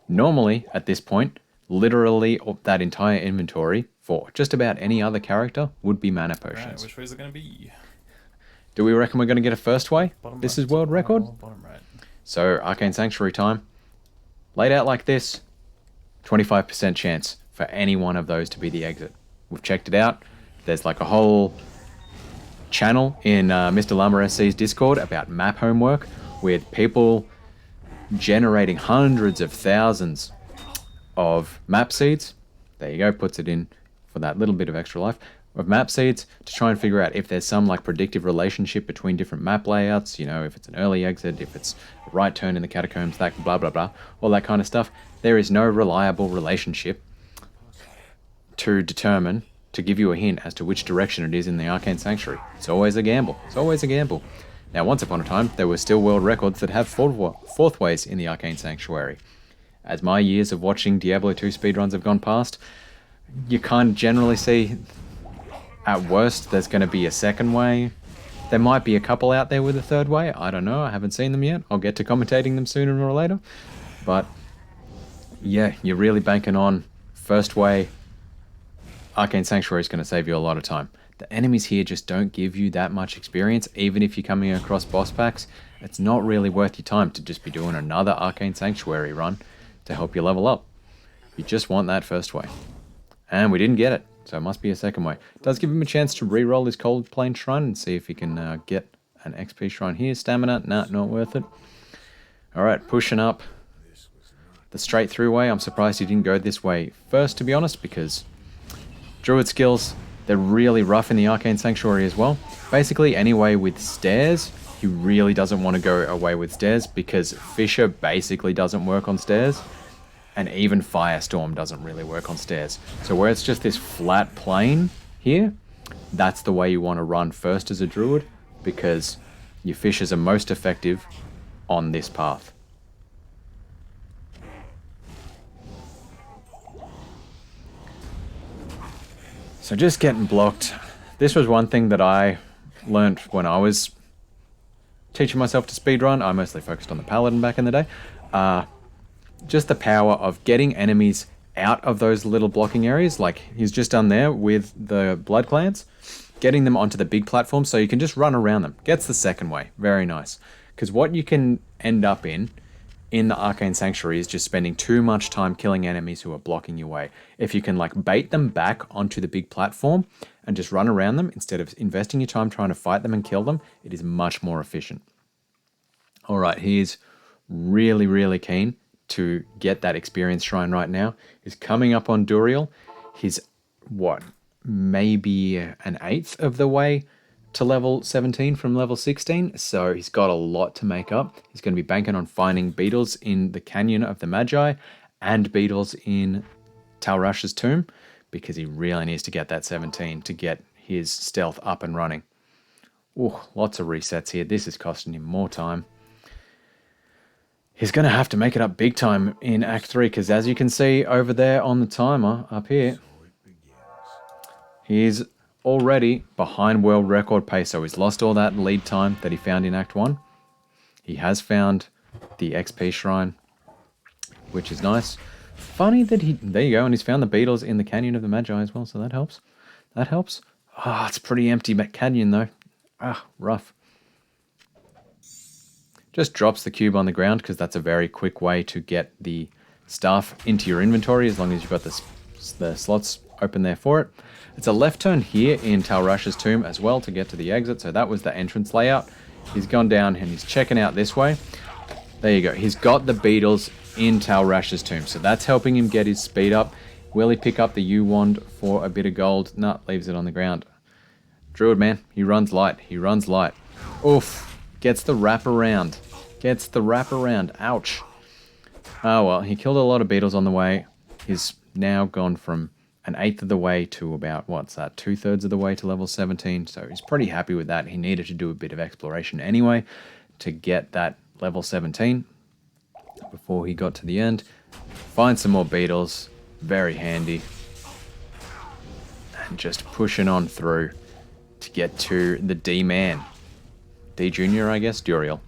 normally at this point, literally that entire inventory for just about any other character would be mana potions. Right, which way is it going to be? Do we reckon we're going to get a first way? Bottom This right, is world record? Bottom right. So, Arcane Sanctuary time. Laid out like this, 25% chance for any one of those to be the exit. We've checked it out. There's like a whole channel in Mr. Lumber SC's Discord about map homework with people generating hundreds of thousands of map seeds. There you go, puts it in for that little bit of extra life of map seeds to try and figure out if there's some like predictive relationship between different map layouts, you know, if it's an early exit, if it's a right turn in the catacombs, that blah blah blah, all that kind of stuff. There is no reliable relationship to determine, to give you a hint as to which direction it is in the Arcane Sanctuary. It's always a gamble. It's always a gamble. Now, once upon a time, there were still world records that have fourth ways in the Arcane Sanctuary. As my years of watching Diablo 2 speedruns have gone past, you kind of generally see, at worst, there's going to be a second way. There might be a couple out there with a third way. I don't know. I haven't seen them yet. I'll get to commentating them sooner or later. But, yeah, you're really banking on first way. Arcane Sanctuary is going to save you a lot of time. The enemies here just don't give you that much experience. Even if you're coming across boss packs, it's not really worth your time to just be doing another Arcane Sanctuary run to help you level up. You just want that first way. And we didn't get it, so it must be a second way. It does give him a chance to re-roll his Cold Plane Shrine and see if he can get an XP Shrine here. Stamina, nah, not worth it. Alright, pushing up the straight through way. I'm surprised he didn't go this way first, to be honest, because Druid skills, they're really rough in the Arcane Sanctuary as well. Basically, any way with stairs, he really doesn't want to go away with stairs because Fissure basically doesn't work on stairs, and even Firestorm doesn't really work on stairs. So where it's just this flat plane here, that's the way you want to run first as a Druid, because your Fissures are most effective on this path. So just getting blocked. This was one thing that I learnt when I was teaching myself to speedrun. I mostly focused on the Paladin back in the day. Just the power of getting enemies out of those little blocking areas, like he's just done there with the Blood Clans, getting them onto the big platform so you can just run around them. Gets the second way. Very nice. Because what you can end up in the Arcane Sanctuary is just spending too much time killing enemies who are blocking your way. If you can like bait them back onto the big platform and just run around them instead of investing your time trying to fight them and kill them, it is much more efficient. All right, he's really, really keen to get that experience shrine right now. He's coming up on Duriel. He's, what, maybe an eighth of the way to level 17 from level 16, so he's got a lot to make up. He's going to be banking on finding beetles in the Canyon of the Magi and beetles in Talrash's tomb, because he really needs to get that 17 to get his stealth up and running. Ooh, lots of resets here. This is costing him more time. He's going to have to make it up big time in Act 3, because as you can see over there on the timer up here, he's already behind world record pace, so he's lost all that lead time that he found in Act 1. He has found the XP Shrine, which is nice. Funny that there you go, and he's found the beetles in the Canyon of the Magi as well, so that helps. That helps. Ah, it's pretty empty canyon though. Ah, rough. just drops the cube on the ground because that's a very quick way to get the staff into your inventory as long as you've got the slots open there for it. It's a left turn here in Talrash's tomb as well to get to the exit, so that was the entrance layout. He's gone down and he's checking out this way. There you go. He's got the beetles in Talrash's tomb, so that's helping him get his speed up. Will he pick up the U-wand for a bit of gold? No, leaves it on the ground. Druid, man, he runs light. He runs light. Oof. Gets the wrap around. Gets the wrap around. Ouch. Oh, well, he killed a lot of beetles on the way. He's now gone from an eighth of the way to about, what's that, 2/3 of the way to level 17. So he's pretty happy with that. He needed to do a bit of exploration anyway to get that level 17 before he got to the end. Find some more beetles. Very handy. And just pushing on through to get to the D-man. D Junior, I guess, Duriel.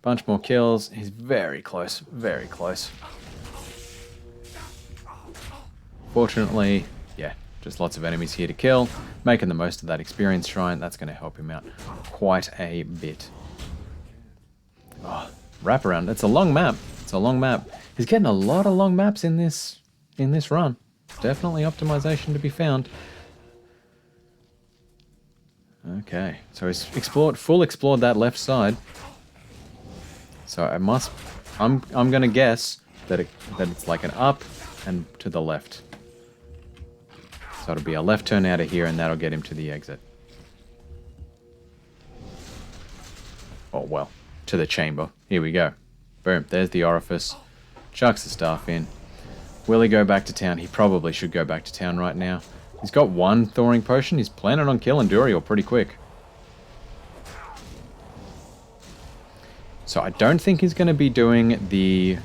Bunch more kills. He's very close, very close. Fortunately, yeah, just lots of enemies here to kill. Making the most of that experience shrine. That's going to help him out quite a bit. Oh, wraparound. It's a long map. It's a long map. He's getting a lot of long maps in this run. Definitely optimization to be found. Okay, so he's full explored that left side. So I'm gonna guess that it's like an up and to the left. So it'll be a left turn out of here, and that'll get him to the exit. Oh well, to the chamber. Here we go. Boom. There's the orifice. Chucks the staff in. Will he go back to town? He probably should go back to town right now. He's got one thawing potion. He's planning on killing Duriel pretty quick. So I don't think he's going to be doing the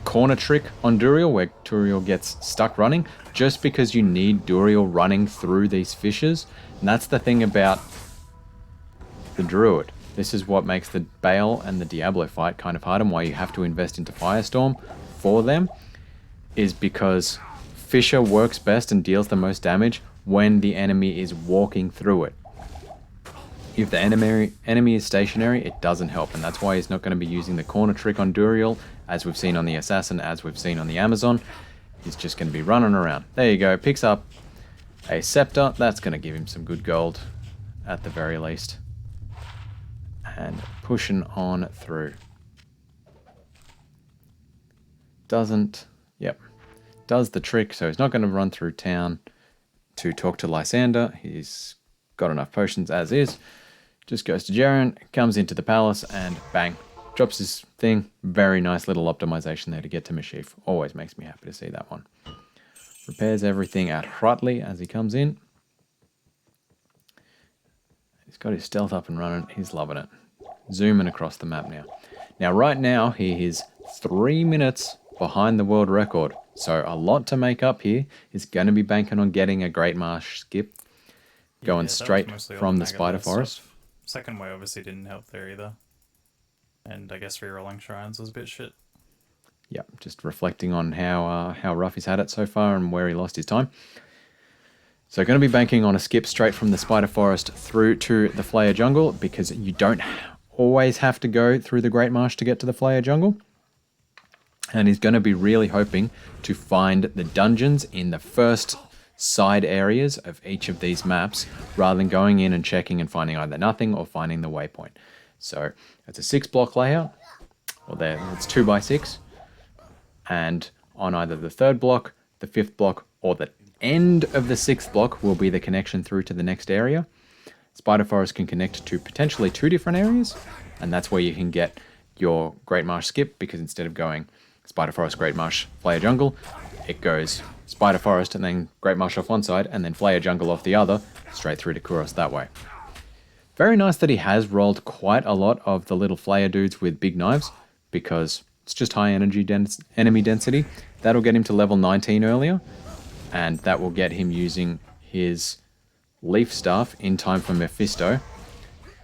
corner trick on Duriel, where Duriel gets stuck running, just because you need Duriel running through these fissures. And that's the thing about the Druid. This is what makes the Bale and the Diablo fight kind of hard, and why you have to invest into Firestorm for them, is because Fissure works best and deals the most damage when the enemy is walking through it. If the enemy is stationary, it doesn't help, and that's why he's not going to be using the corner trick on Duriel, as we've seen on the Assassin, as we've seen on the Amazon. He's just going to be running around. There you go, picks up a scepter. That's going to give him some good gold, at the very least. And pushing on through. Does the trick, so he's not going to run through town to talk to Lysander. He's got enough potions as is. Just goes to Jaren, comes into the palace, and bang, drops his thing. Very nice little optimization there to get to Mephisto. Always makes me happy to see that one. Repairs everything at Hrutley as he comes in. He's got his stealth up and running. He's loving it. Zooming across the map now. Now, right now, he is 3 minutes behind the world record. So a lot to make up here. He's going to be banking on getting a Great Marsh skip. Going straight from the Spider Forest. Stuff. Second way obviously didn't help there either. And I guess rerolling shrines was a bit shit. Yep, just reflecting on how rough he's had it so far and where he lost his time. So going to be banking on a skip straight from the Spider Forest through to the Flayer Jungle, because you don't always have to go through the Great Marsh to get to the Flayer Jungle. And he's going to be really hoping to find the dungeons in the first side areas of each of these maps, rather than going in and checking and finding either nothing or finding the waypoint. So it's a 6-block layout, or there it's 2x6, and on either the 3rd block, the 5th block, or the end of the 6th block will be the connection through to the next area. Spider Forest can connect to potentially 2 different areas, and that's where you can get your Great Marsh skip, because instead of going Spider Forest, Great Marsh, Flayer Jungle, it goes Spider Forest and then Great Marsh off one side and then Flayer Jungle off the other, straight through to Kuros that way. Very nice that he has rolled quite a lot of the little Flayer dudes with big knives, because it's just high enemy density. That'll get him to level 19 earlier, and that will get him using his Leaf Staff in time for Mephisto,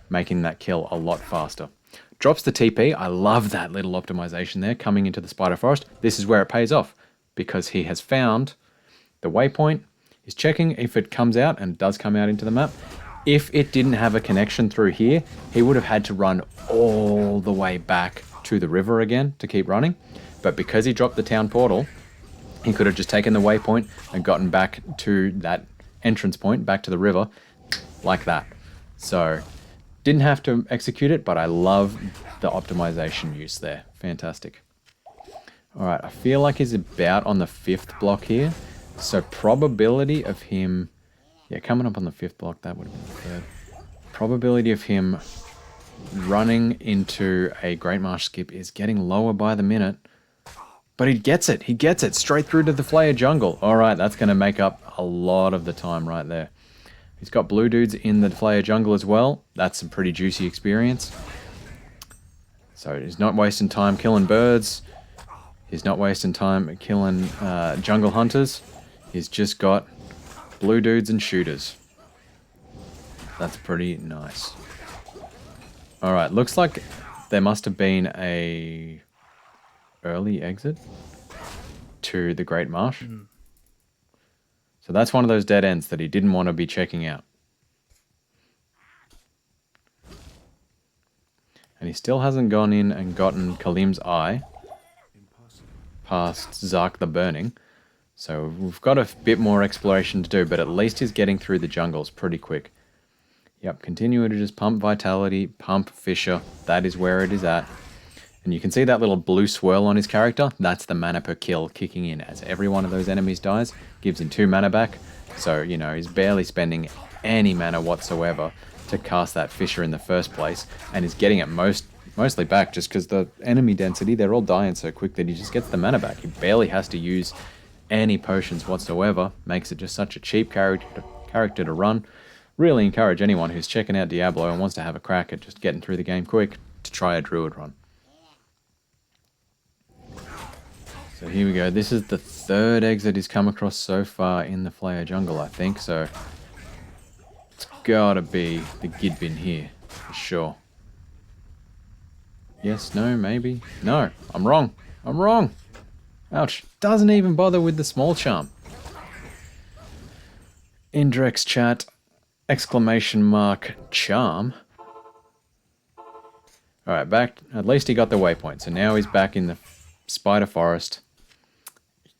making that kill a lot faster. Drops the TP. I love that little optimization there coming into the Spider Forest. This is where it pays off, because he has found the waypoint. He's checking if it comes out, and it does come out into the map. If it didn't have a connection through here, he would have had to run all the way back to the river again to keep running. But because he dropped the town portal, he could have just taken the waypoint and gotten back to that entrance point, back to the river, like that. So, didn't have to execute it, but I love the optimization use there. Fantastic. Alright, I feel like he's about on the 5th block here. So, probability of him... Yeah, coming up on the 5th block, that would have been the 3rd. Probability of him running into a Great Marsh skip is getting lower by the minute. But he gets it. He gets it straight through to the Flayer jungle. Alright, that's going to make up a lot of the time right there. He's got blue dudes in the Flayer jungle as well. That's a pretty juicy experience. So he's not wasting time killing birds. He's not wasting time killing jungle hunters. He's just got blue dudes and shooters. That's pretty nice. Alright, looks like there must have been a early exit to the Great Marsh. So that's one of those dead ends that he didn't want to be checking out. And he still hasn't gone in and gotten Kalim's eye past Zark the Burning. So we've got a bit more exploration to do, but at least he's getting through the jungles pretty quick. Yep, continue to just pump Vitality, pump Fissure. That is where it is at. And you can see that little blue swirl on his character. That's the mana per kill kicking in as every one of those enemies dies. Gives him 2 mana back. So, you know, he's barely spending any mana whatsoever to cast that Fissure in the first place. And he's getting it mostly back just because the enemy density, they're all dying so quick that he just gets the mana back. He barely has to use any potions whatsoever. Makes it just such a cheap character to run. Really encourage anyone who's checking out Diablo and wants to have a crack at just getting through the game quick to try a Druid run. So here we go. This is the 3rd exit he's come across so far in the Flayer jungle, I think. So it's gotta be the Gidbin here, for sure. Yes, no, maybe. No, I'm wrong. I'm wrong. Ouch. Doesn't even bother with the small charm. Indrex chat, ! charm. Alright, back. At least he got the waypoint. So now he's back in the Spider Forest.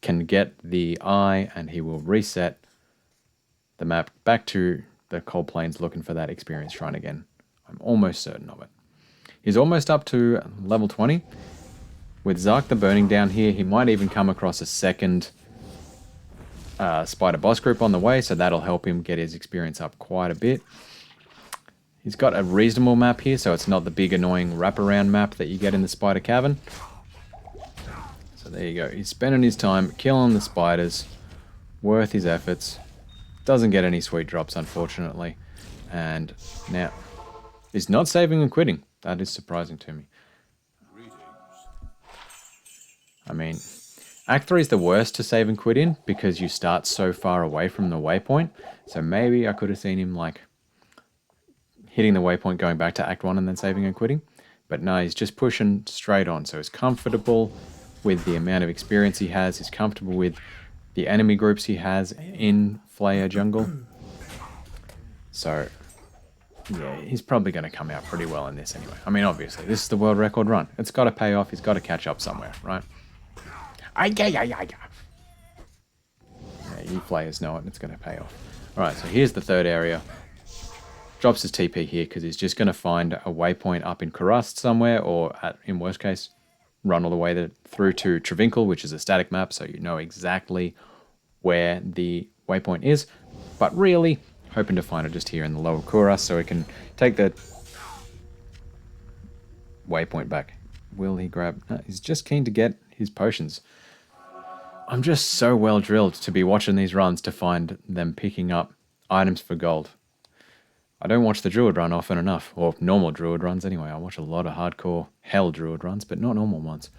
Can get the eye and he will reset the map back to the Cold Plains looking for that experience shrine again. I'm almost certain of it. He's almost up to level 20. With Zark the Burning down here, he might even come across a second spider boss group on the way, so that'll help him get his experience up quite a bit. He's got a reasonable map here, so it's not the big annoying wraparound map that you get in the Spider Cavern. So there you go. He's spending his time killing the spiders. Worth his efforts. Doesn't get any sweet drops, unfortunately. And now, he's not saving and quitting. That is surprising to me. I mean, Act 3 is the worst to save and quit in because you start so far away from the waypoint. So maybe I could have seen him like hitting the waypoint, going back to Act 1 and then saving and quitting. But no, he's just pushing straight on. So he's comfortable with the amount of experience he has. He's comfortable with the enemy groups he has in Flayer Jungle. So, yeah, he's probably going to come out pretty well in this anyway. I mean, obviously, this is the world record run. It's got to pay off. He's got to catch up somewhere, right? Yeah, you Flayers know it. It's going to pay off. Alright, so here's the 3rd area. Drops his TP here because he's just going to find a waypoint up in Karust somewhere, or in worst case, run all the way through to Travinkle, which is a static map, so you know exactly where the waypoint is. But really, hoping to find it just here in the lower Kuras so he can take the waypoint back. Will he grab... No, he's just keen to get his potions. I'm just so well drilled to be watching these runs to find them picking up items for gold. I don't watch the Druid run often enough, or normal Druid runs anyway. I watch a lot of hardcore hell Druid runs, but not normal ones.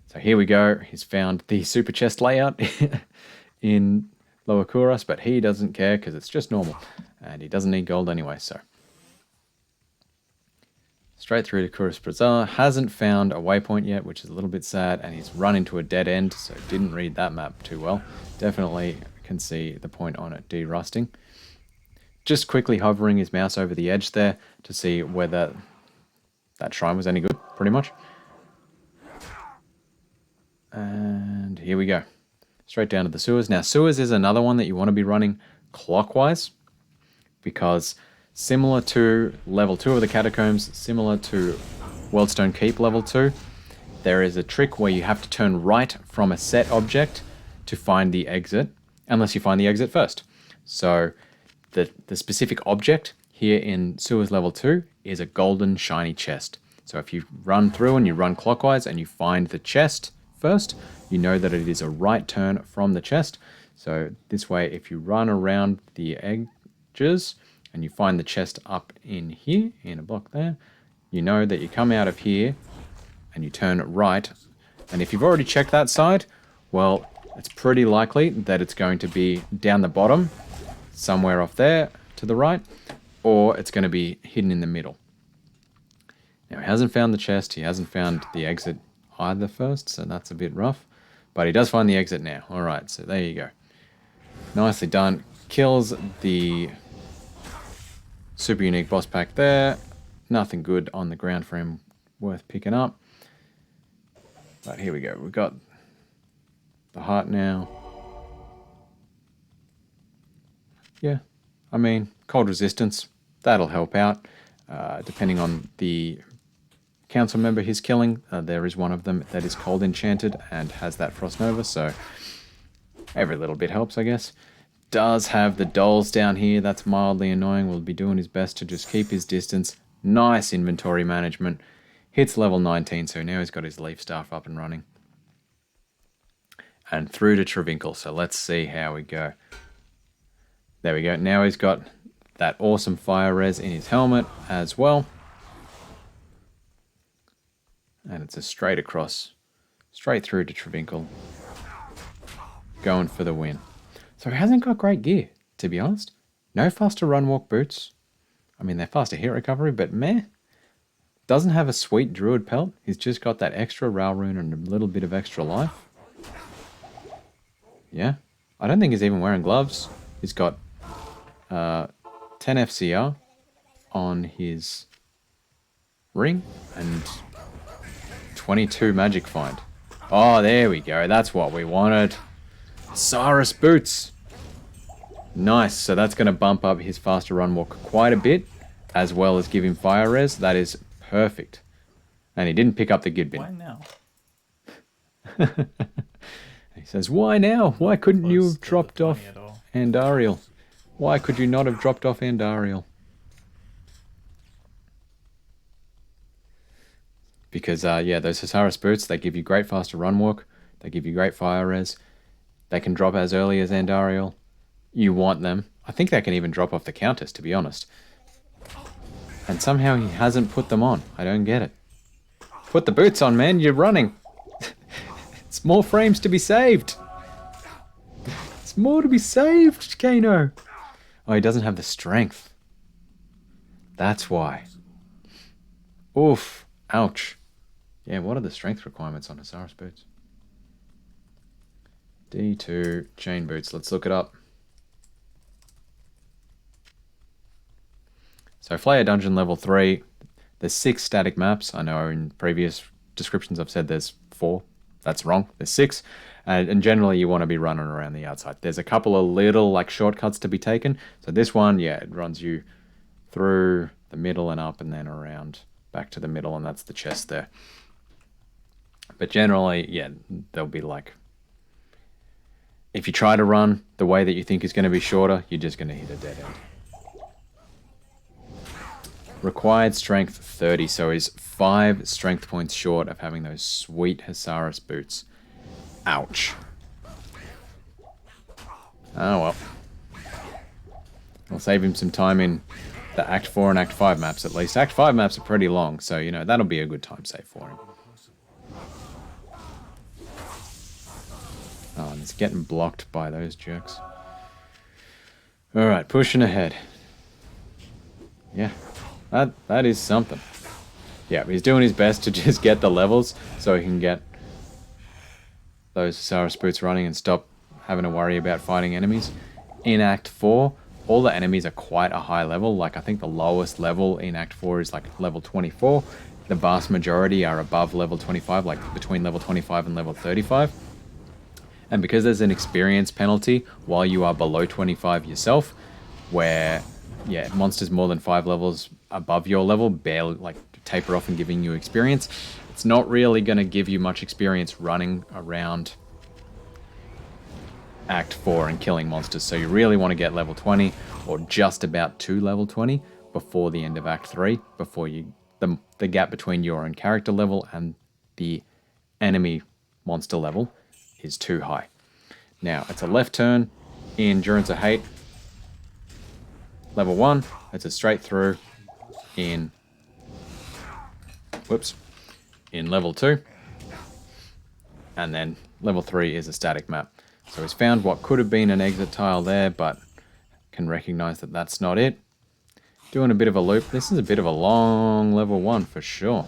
So here we go. He's found the super chest layout in Lower Kuras, but he doesn't care because it's just normal. And he doesn't need gold anyway, so. Straight through to Kuras Bazaar. Hasn't found a waypoint yet, which is a little bit sad, and he's run into a dead end, so didn't read that map too well. Definitely can see the point on it de-rusting. just quickly hovering his mouse over the edge there to see whether that shrine was any good, pretty much. And here we go. Straight down to the sewers. Now, sewers is another one that you want to be running clockwise, because similar to level 2 of the catacombs, similar to Weldstone Keep level 2, there is a trick where you have to turn right from a set object to find the exit, unless you find the exit first. So the specific object here in sewers level 2 is a golden shiny chest. So if you run through and you run clockwise and you find the chest first, you know that it is a right turn from the chest. So this way, if you run around the edges and you find the chest up in here, in a block there, you know that you come out of here and you turn right. And if you've already checked that side, well, it's pretty likely that it's going to be down the bottom, somewhere off there to the right, or it's going to be hidden in the middle. Now, he hasn't found the chest, he hasn't found the exit either first, so that's a bit rough. But he does find the exit now. All right, so there you go. Nicely done. Kills the super unique boss pack there. Nothing good on the ground for him worth picking up. But here we go. We've got the heart now. Yeah, I mean, cold resistance, that'll help out. Depending on the council member he's killing, there is one of them that is cold enchanted and has that Frost Nova, so every little bit helps, I guess. Does have the dolls down here, that's mildly annoying. Will be doing his best to just keep his distance. Nice inventory management. Hits level 19, so now he's got his leaf staff up and running. And through to Travinkle, so let's see how we go. There we go, now he's got that awesome fire res in his helmet as well. And it's a straight across, straight through to Travinkle. Going for the win. So he hasn't got great gear, to be honest. No faster run walk boots. I mean, they're faster hit recovery, but meh. Doesn't have a sweet Druid pelt. He's just got that extra Ral rune and a little bit of extra life. Yeah. I don't think he's even wearing gloves. He's got 10 FCR on his ring and 22 magic find. Oh, there we go. That's what we wanted. Cyrus boots. Nice. So that's going to bump up his faster run walk quite a bit, as well as give him fire res. That is perfect. And he didn't pick up the Gidbin. Why now? He says, why now? Why couldn't you have dropped off Andariel? Why could you not have dropped off Andariel? Because, yeah, those Hasaris boots, they give you great faster run walk. They give you great fire res. They can drop as early as Andariel. You want them. I think they can even drop off the Countess, to be honest. And somehow he hasn't put them on. I don't get it. Put the boots on, man. You're running. It's more frames to be saved. It's more to be saved, Kano. Oh, he doesn't have the strength. That's why. Oof. Ouch. Yeah, what are the strength requirements on Hasaris boots? D2 chain boots. Let's look it up. So Flayer Dungeon level 3. There's 6 static maps. I know in previous descriptions I've said there's 4. That's wrong. There's 6. And generally you want to be running around the outside. There's a couple of little like shortcuts to be taken. So this one, yeah, it runs you through the middle and up and then around back to the middle, and that's the chest there. But generally, yeah, there'll be like, if you try to run the way that you think is going to be shorter, you're just going to hit a dead end. Required strength 30, so he's 5 strength points short of having those sweet Hasaris boots. Ouch. Oh well. I'll save him some time in the Act 4 and Act 5 maps at least. Act 5 maps are pretty long, so, you know, that'll be a good time save for him. Oh, and it's getting blocked by those jerks. Alright, pushing ahead. Yeah, that is something. Yeah, he's doing his best to just get the levels so he can get those Hasaris boots running and stop having to worry about fighting enemies. In Act 4, all the enemies are quite a high level. Like I think the lowest level in Act 4 is like level 24. The vast majority are above level 25, like between level 25 and level 35. And because there's an experience penalty while you are below 25 yourself, where, yeah, monsters more than 5 levels above your level barely, like, taper off and giving you experience, it's not really going to give you much experience running around Act 4 and killing monsters. So you really want to get level 20 or just about to level 20 before the end of Act 3, before the gap between your own character level and the enemy monster level is too high. Now, it's a left turn in Endurance of Hate. Level 1, it's a straight through in... Whoops. In level 2. And then level 3 is a static map. So he's found what could have been an exit tile there, but can recognize that that's not it. Doing a bit of a loop. This is a bit of a long level 1 for sure.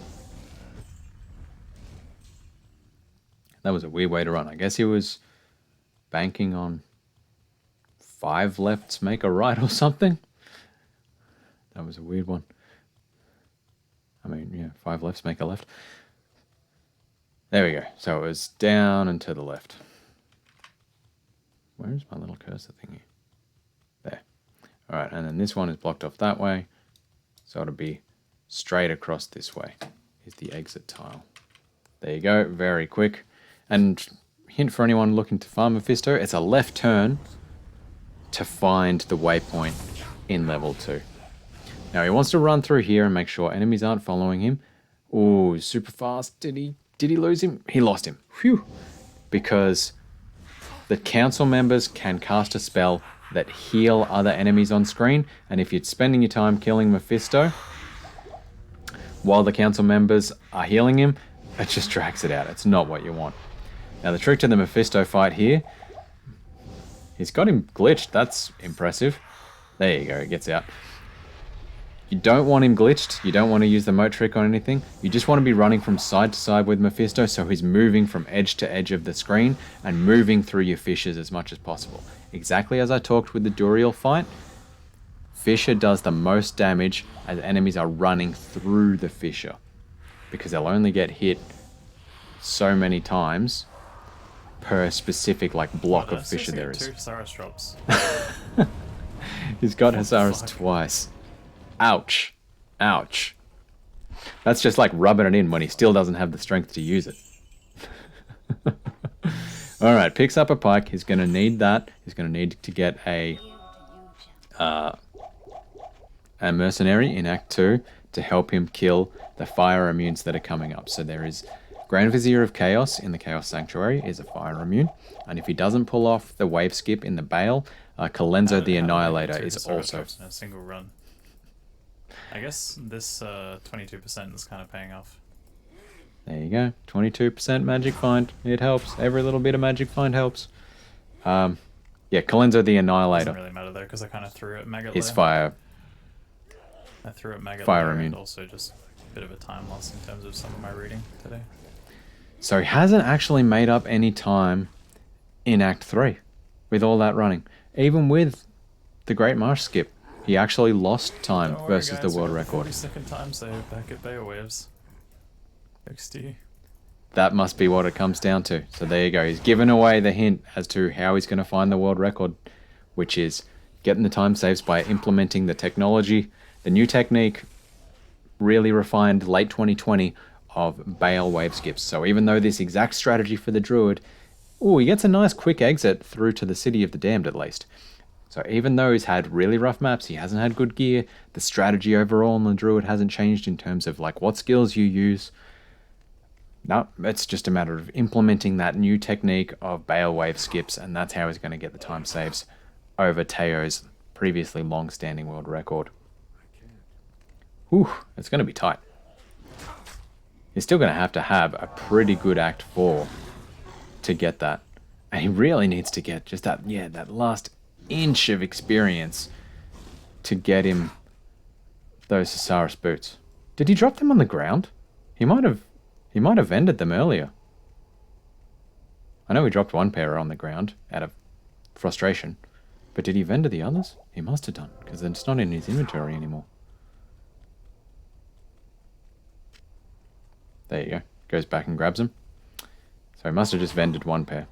That was a weird way to run. I guess he was banking on 5 lefts make a right or something. That was a weird one. I mean, yeah, 5 lefts make a left. There we go. So it was down and to the left. Where is my little cursor thingy? There. All right, and then this one is blocked off that way. So it'll be straight across this way is the exit tile. There you go, very quick. And hint for anyone looking to farm Mephisto, it's a left turn to find the waypoint in level 2. Now he wants to run through here and make sure enemies aren't following him. Ooh, super fast. Did he lose him? He lost him. Phew. Because the council members can cast a spell that heal other enemies on screen, and if you're spending your time killing Mephisto while the council members are healing him, it just drags it out. It's not what you want. Now the trick to the Mephisto fight here, he's got him glitched. That's impressive. There you go, it gets out. You don't want him glitched. You don't want to use the moat trick on anything. You just want to be running from side to side with Mephisto, so he's moving from edge to edge of the screen and moving through your fissures as much as possible. Exactly as I talked with the Duriel fight, fissure does the most damage as enemies are running through the fissure, because they'll only get hit so many times per specific like block of fissure there is. 2 Saurus drops. He's got Hazaras twice. Ouch. Ouch. That's just like rubbing it in when he still doesn't have the strength to use it. Alright, picks up a pike. He's going to need that. He's going to need to get a mercenary in Act 2 to help him kill the fire immunes that are coming up. So there is Grand Vizier of Chaos in the Chaos Sanctuary is a fire immune. And if he doesn't pull off the wave skip in the Bale, Kalenzo the Annihilator is also... in a single run. I guess this 22% is kind of paying off. There you go. 22% magic find. It helps. Every little bit of magic find helps. Yeah, Kalenzo the Annihilator. Doesn't really matter though, because I kind of threw it Maggot His Lair. fire. I threw it Maggot Fire Lair immune. and also just a bit of a time loss in terms of some of my reading today. So he hasn't actually made up any time in Act 3 with all that running. Even with the Great Marsh skip, he actually lost time Don't worry, versus guys, the world we got a record. 40-second time save back at Bale Waves. XD. That must be what it comes down to. So there you go. He's given away the hint as to how he's going to find the world record, which is getting the time saves by implementing the technology, the new technique, really refined late 2020 of Bale wave skips. So even though this exact strategy for the Druid, he gets a nice quick exit through to the City of the Damned at least. So even though he's had really rough maps, he hasn't had good gear, the strategy overall on the Druid hasn't changed in terms of like what skills you use. No, it's just a matter of implementing that new technique of Bale wave skips, and that's how he's going to get the time saves over Teo's previously long-standing world record. Whew, it's going to be tight. He's still going to have a pretty good Act 4 to get that. And he really needs to get just that last inch of experience to get him those Hazaras boots. Did he drop them on the ground? He might have vended them earlier. I know he dropped one pair on the ground out of frustration. But did he vendor the others? He must have done, because it's not in his inventory anymore. There you go. Goes back and grabs them. So he must have just vendored one pair.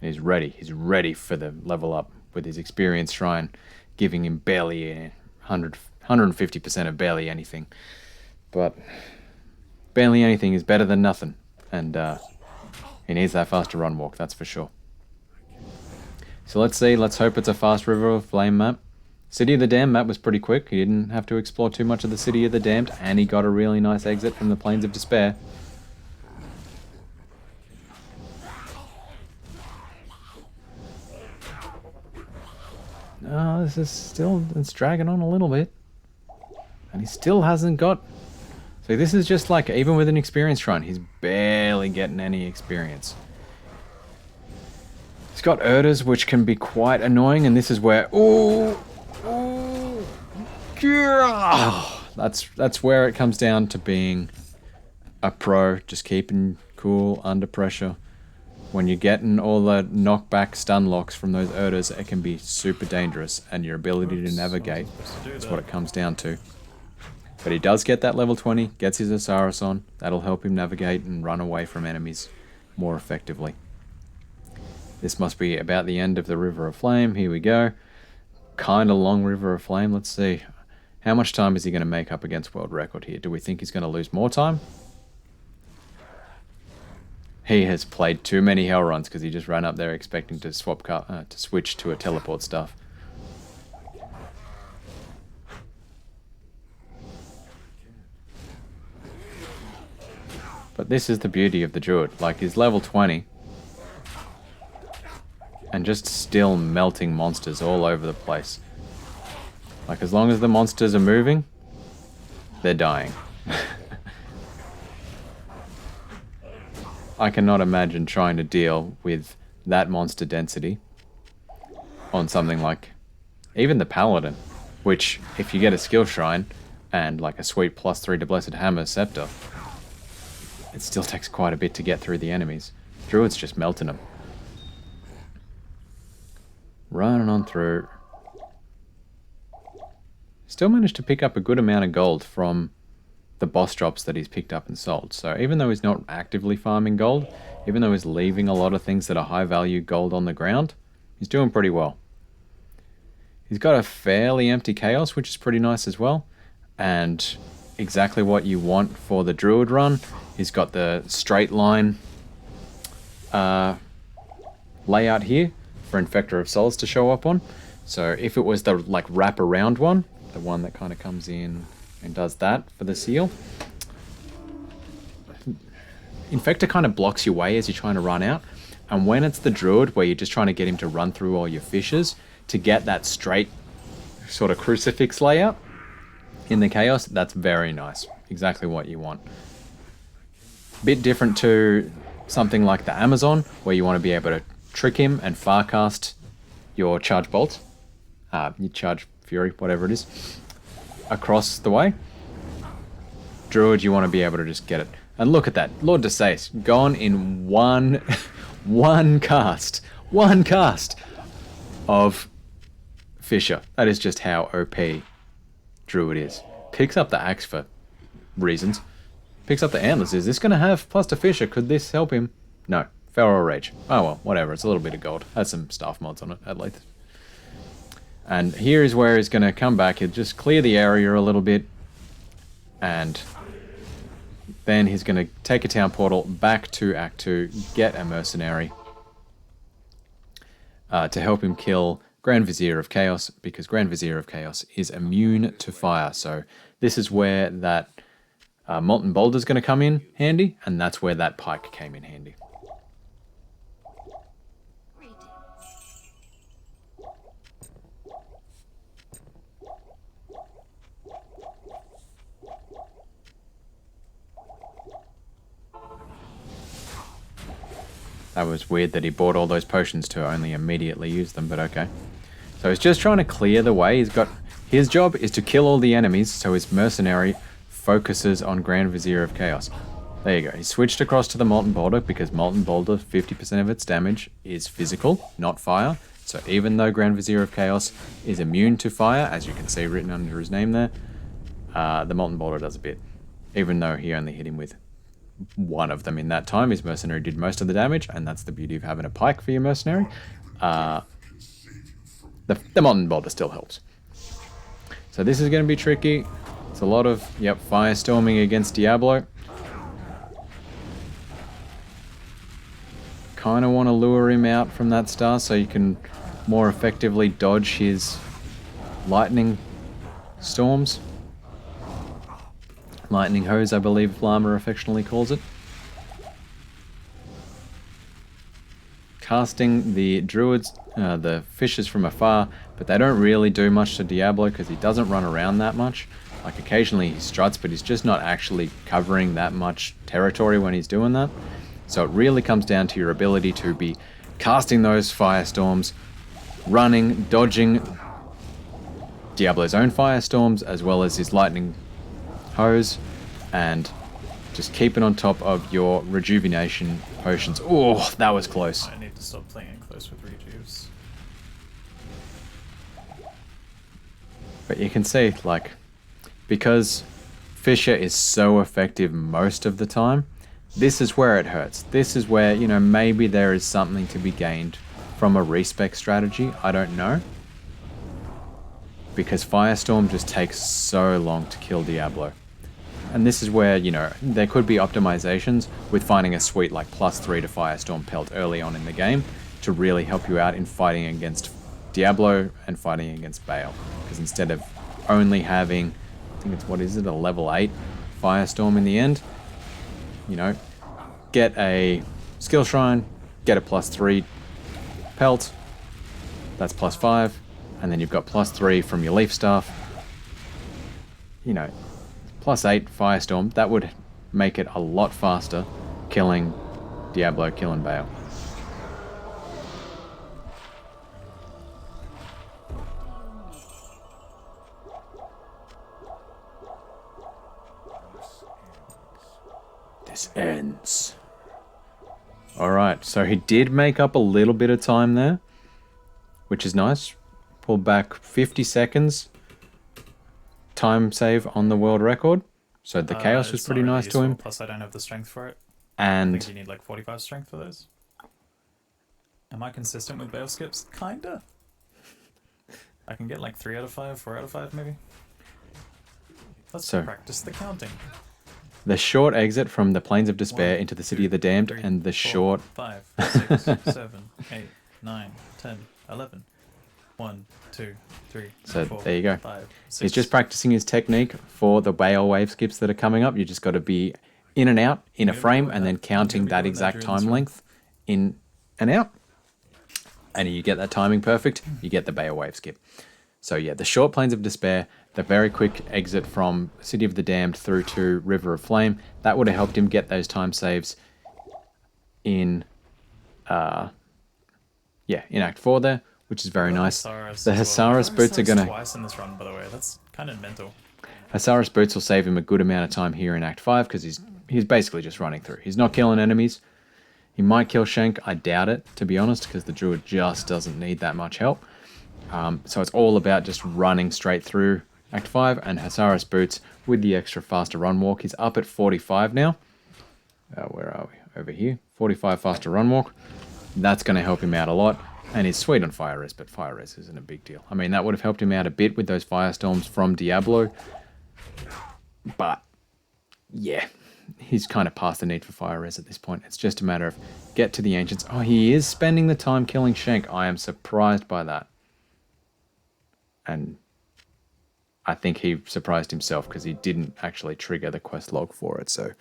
And he's ready. He's ready for the level up with his experience shrine, giving him barely 150% of barely anything. But barely anything is better than nothing. And he needs that faster run walk, that's for sure. So let's see. Let's hope it's a fast River of Flame map. City of the Damned map was pretty quick. He didn't have to explore too much of the City of the Damned, and he got a really nice exit from the Plains of Despair. No, this is still, it's dragging on a little bit. And he still hasn't got... So this is just like, even with an experience shrine, he's barely getting any experience. He's got Erders, which can be quite annoying, and this is where... That's where it comes down to being a pro, just keeping cool under pressure. When you're getting all the knockback stun locks from those Erders, it can be super dangerous, and your ability to navigate is what it comes down to. But he does get that level 20, gets his Osiris on. That'll help him navigate and run away from enemies more effectively. This must be about the end of the River of Flame. Here we go. Kind of long River of Flame. Let's see. How much time is he going to make up against world record here? Do we think he's going to lose more time? He has played too many hell runs because he just ran up there expecting to switch to a teleport stuff. But this is the beauty of the Druid. Like, he's level 20. And just still melting monsters all over the place. Like, as long as the monsters are moving, they're dying. I cannot imagine trying to deal with that monster density on something like even the Paladin, which, if you get a skill shrine and like a sweet +3 to Blessed Hammer Scepter, it still takes quite a bit to get through the enemies. Druid's just melting them. Running on through. Still managed to pick up a good amount of gold from the boss drops that he's picked up and sold. So even though he's not actively farming gold, even though he's leaving a lot of things that are high value gold on the ground, he's doing pretty well. He's got a fairly empty chaos, which is pretty nice as well. And exactly what you want for the Druid run. He's got the straight line layout here for Infector of Souls to show up on. So if it was the like wrap around one, the one that kind of comes in and does that for the seal, Infector kind of blocks your way as you're trying to run out. And when it's the Druid, where you're just trying to get him to run through all your fishes to get that straight sort of crucifix layout in the Chaos, that's very nice. Exactly what you want. Bit different to something like the Amazon, where you want to be able to trick him and farcast your charge bolts, your charge fury, whatever it is, across the way. Druid, you want to be able to just get it. And look at that. Lord Desace, gone in one cast. One cast of Fisher. That is just how OP Druid is. Picks up the axe for reasons. Picks up the antlers. Is this going to have plus to Fisher? Could this help him? No. Feral Rage. Oh well, whatever. It's a little bit of gold. Has some staff mods on it, at least. And here is where he's going to come back. He'll just clear the area a little bit. And then he's going to take a town portal back to Act 2, get a mercenary to help him kill Grand Vizier of Chaos, because Grand Vizier of Chaos is immune to fire. So this is where that Molten Boulder is going to come in handy, and that's where that pike came in handy. That was weird that he bought all those potions to only immediately use them, but okay. So he's just trying to clear the way. His job is to kill all the enemies, so his mercenary focuses on Grand Vizier of Chaos. There you go. He switched across to the Molten Boulder because Molten Boulder, 50% of its damage is physical, not fire. So even though Grand Vizier of Chaos is immune to fire, as you can see written under his name there, the Molten Boulder does a bit. Even though he only hit him with one of them in that time, his mercenary did most of the damage, and that's the beauty of having a pike for your mercenary. The Molten Boulder still helps. So this is going to be tricky. It's a lot of, firestorming against Diablo. Kind of want to lure him out from that star so you can more effectively dodge his lightning storms. Lightning hose, I believe Llama affectionately calls it. Casting the druids, the fishes from afar, but they don't really do much to Diablo because he doesn't run around that much. Like occasionally he struts, but he's just not actually covering that much territory when he's doing that. So it really comes down to your ability to be casting those firestorms, running, dodging Diablo's own firestorms, as well as his lightning hose, and just keeping on top of your rejuvenation potions. Oh, that was close. I need to stop playing close with rejuves. But you can see, like, because Fisher is so effective most of the time, this is where it hurts. This is where, maybe there is something to be gained from a respec strategy. I don't know. Because Firestorm just takes so long to kill Diablo. And this is where, there could be optimizations with finding a sweet like +3 to Firestorm pelt early on in the game to really help you out in fighting against Diablo and fighting against Bale. Because instead of only having, I think it's, a level 8 Firestorm in the end, get a skill shrine, get a +3 pelt, that's +5, and then you've got +3 from your leaf staff. +8 Firestorm, that would make it a lot faster killing Diablo, killing Bale. This ends. Alright, so he did make up a little bit of time there, which is nice. Pulled back 50 seconds time save on the world record. So the chaos was pretty nice to him. Plus I don't have the strength for it. And I think you need like 45 strength for those. Am I consistent with Bale skips? Kinda. I can get like 3 out of 5, 4 out of 5 maybe. Let's practice the counting. The short exit from the Plains of Despair into the City of the Damned, and the short 5, 6, 7, 8, 9, 10, 11. 1, 2, 3, so 4, there you go. 5, 6. He's just practicing his technique for the Bale wave skips that are coming up. You just got to be in and out in a frame and then counting that exact time length in and out. And you get that timing perfect, you get the Bale wave skip. So yeah, the short Plains of Despair, the very quick exit from City of the Damned through to River of Flame, that would have helped him get those time saves in in Act 4 there, which is very nice. The Hasaris boots are gonna twice in this run, by the way. That's kind of mental. Hasaris boots will save him a good amount of time here in Act 5 because he's basically just running through. He's not killing enemies. He might kill Shank. I doubt it, to be honest, because the Druid just doesn't need that much help. So it's all about just running straight through Act 5, and Hasaris boots with the extra faster run walk. He's up at 45 now. Where are we? Over here. 45 faster run walk. That's going to help him out a lot. And he's sweet on fire res, but fire res isn't a big deal. I mean, that would have helped him out a bit with those firestorms from Diablo. But, yeah, he's kind of past the need for fire res at this point. It's just a matter of get to the Ancients. Oh, he is spending the time killing Shank. I am surprised by that. And I think he surprised himself because he didn't actually trigger the quest log for it. So,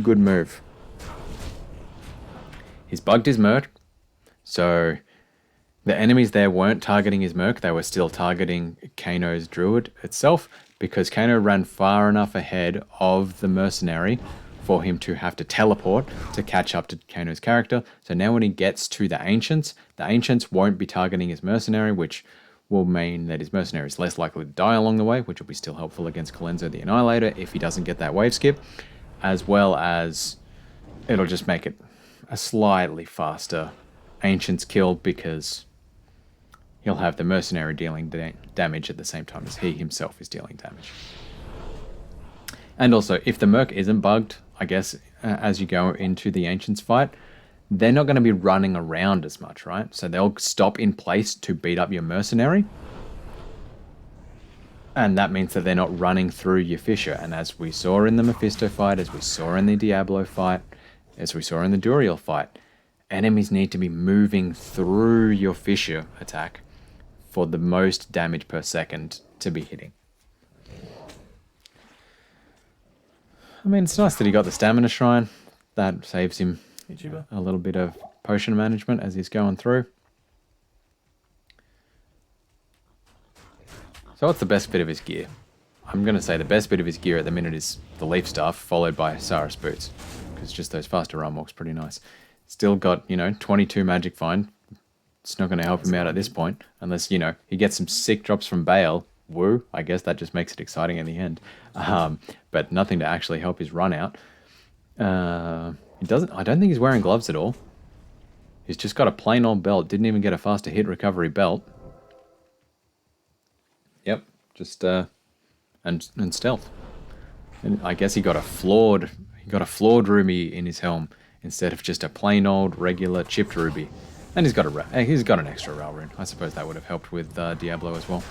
good move. He's bugged his Merc. So the enemies there weren't targeting his Merc, they were still targeting Kano's Druid itself, because Kano ran far enough ahead of the mercenary for him to have to teleport to catch up to Kano's character. So now when he gets to the Ancients won't be targeting his mercenary, which will mean that his mercenary is less likely to die along the way, which will be still helpful against Colenso the Annihilator if he doesn't get that wave skip, as well as it'll just make it a slightly faster Ancients kill because he'll have the mercenary dealing damage at the same time as he himself is dealing damage. And also, if the Merc isn't bugged, I guess, as you go into the Ancients fight, they're not going to be running around as much, right? So they'll stop in place to beat up your mercenary. And that means that they're not running through your fissure. And as we saw in the Mephisto fight, as we saw in the Diablo fight, as we saw in the Duriel fight, enemies need to be moving through your fissure attack for the most damage per second to be hitting. I mean, it's nice that he got the Stamina Shrine. That saves him a little bit of potion management as he's going through. So what's the best bit of his gear? I'm going to say the best bit of his gear at the minute is the Leaf Staff, followed by Saris Boots. Because just those faster run walks pretty nice. Still got, 22 Magic Find. It's not going to help him out at this point. Unless, he gets some sick drops from Bale. Woo, I guess that just makes it exciting in the end. But nothing to actually help his run out. I don't think he's wearing gloves at all. He's just got a plain old belt. Didn't even get a faster hit recovery belt. Yep, just and stealth. And I guess he got a flawed ruby in his helm instead of just a plain old regular chipped ruby. And he's got an extra rail rune. I suppose that would have helped with Diablo as well.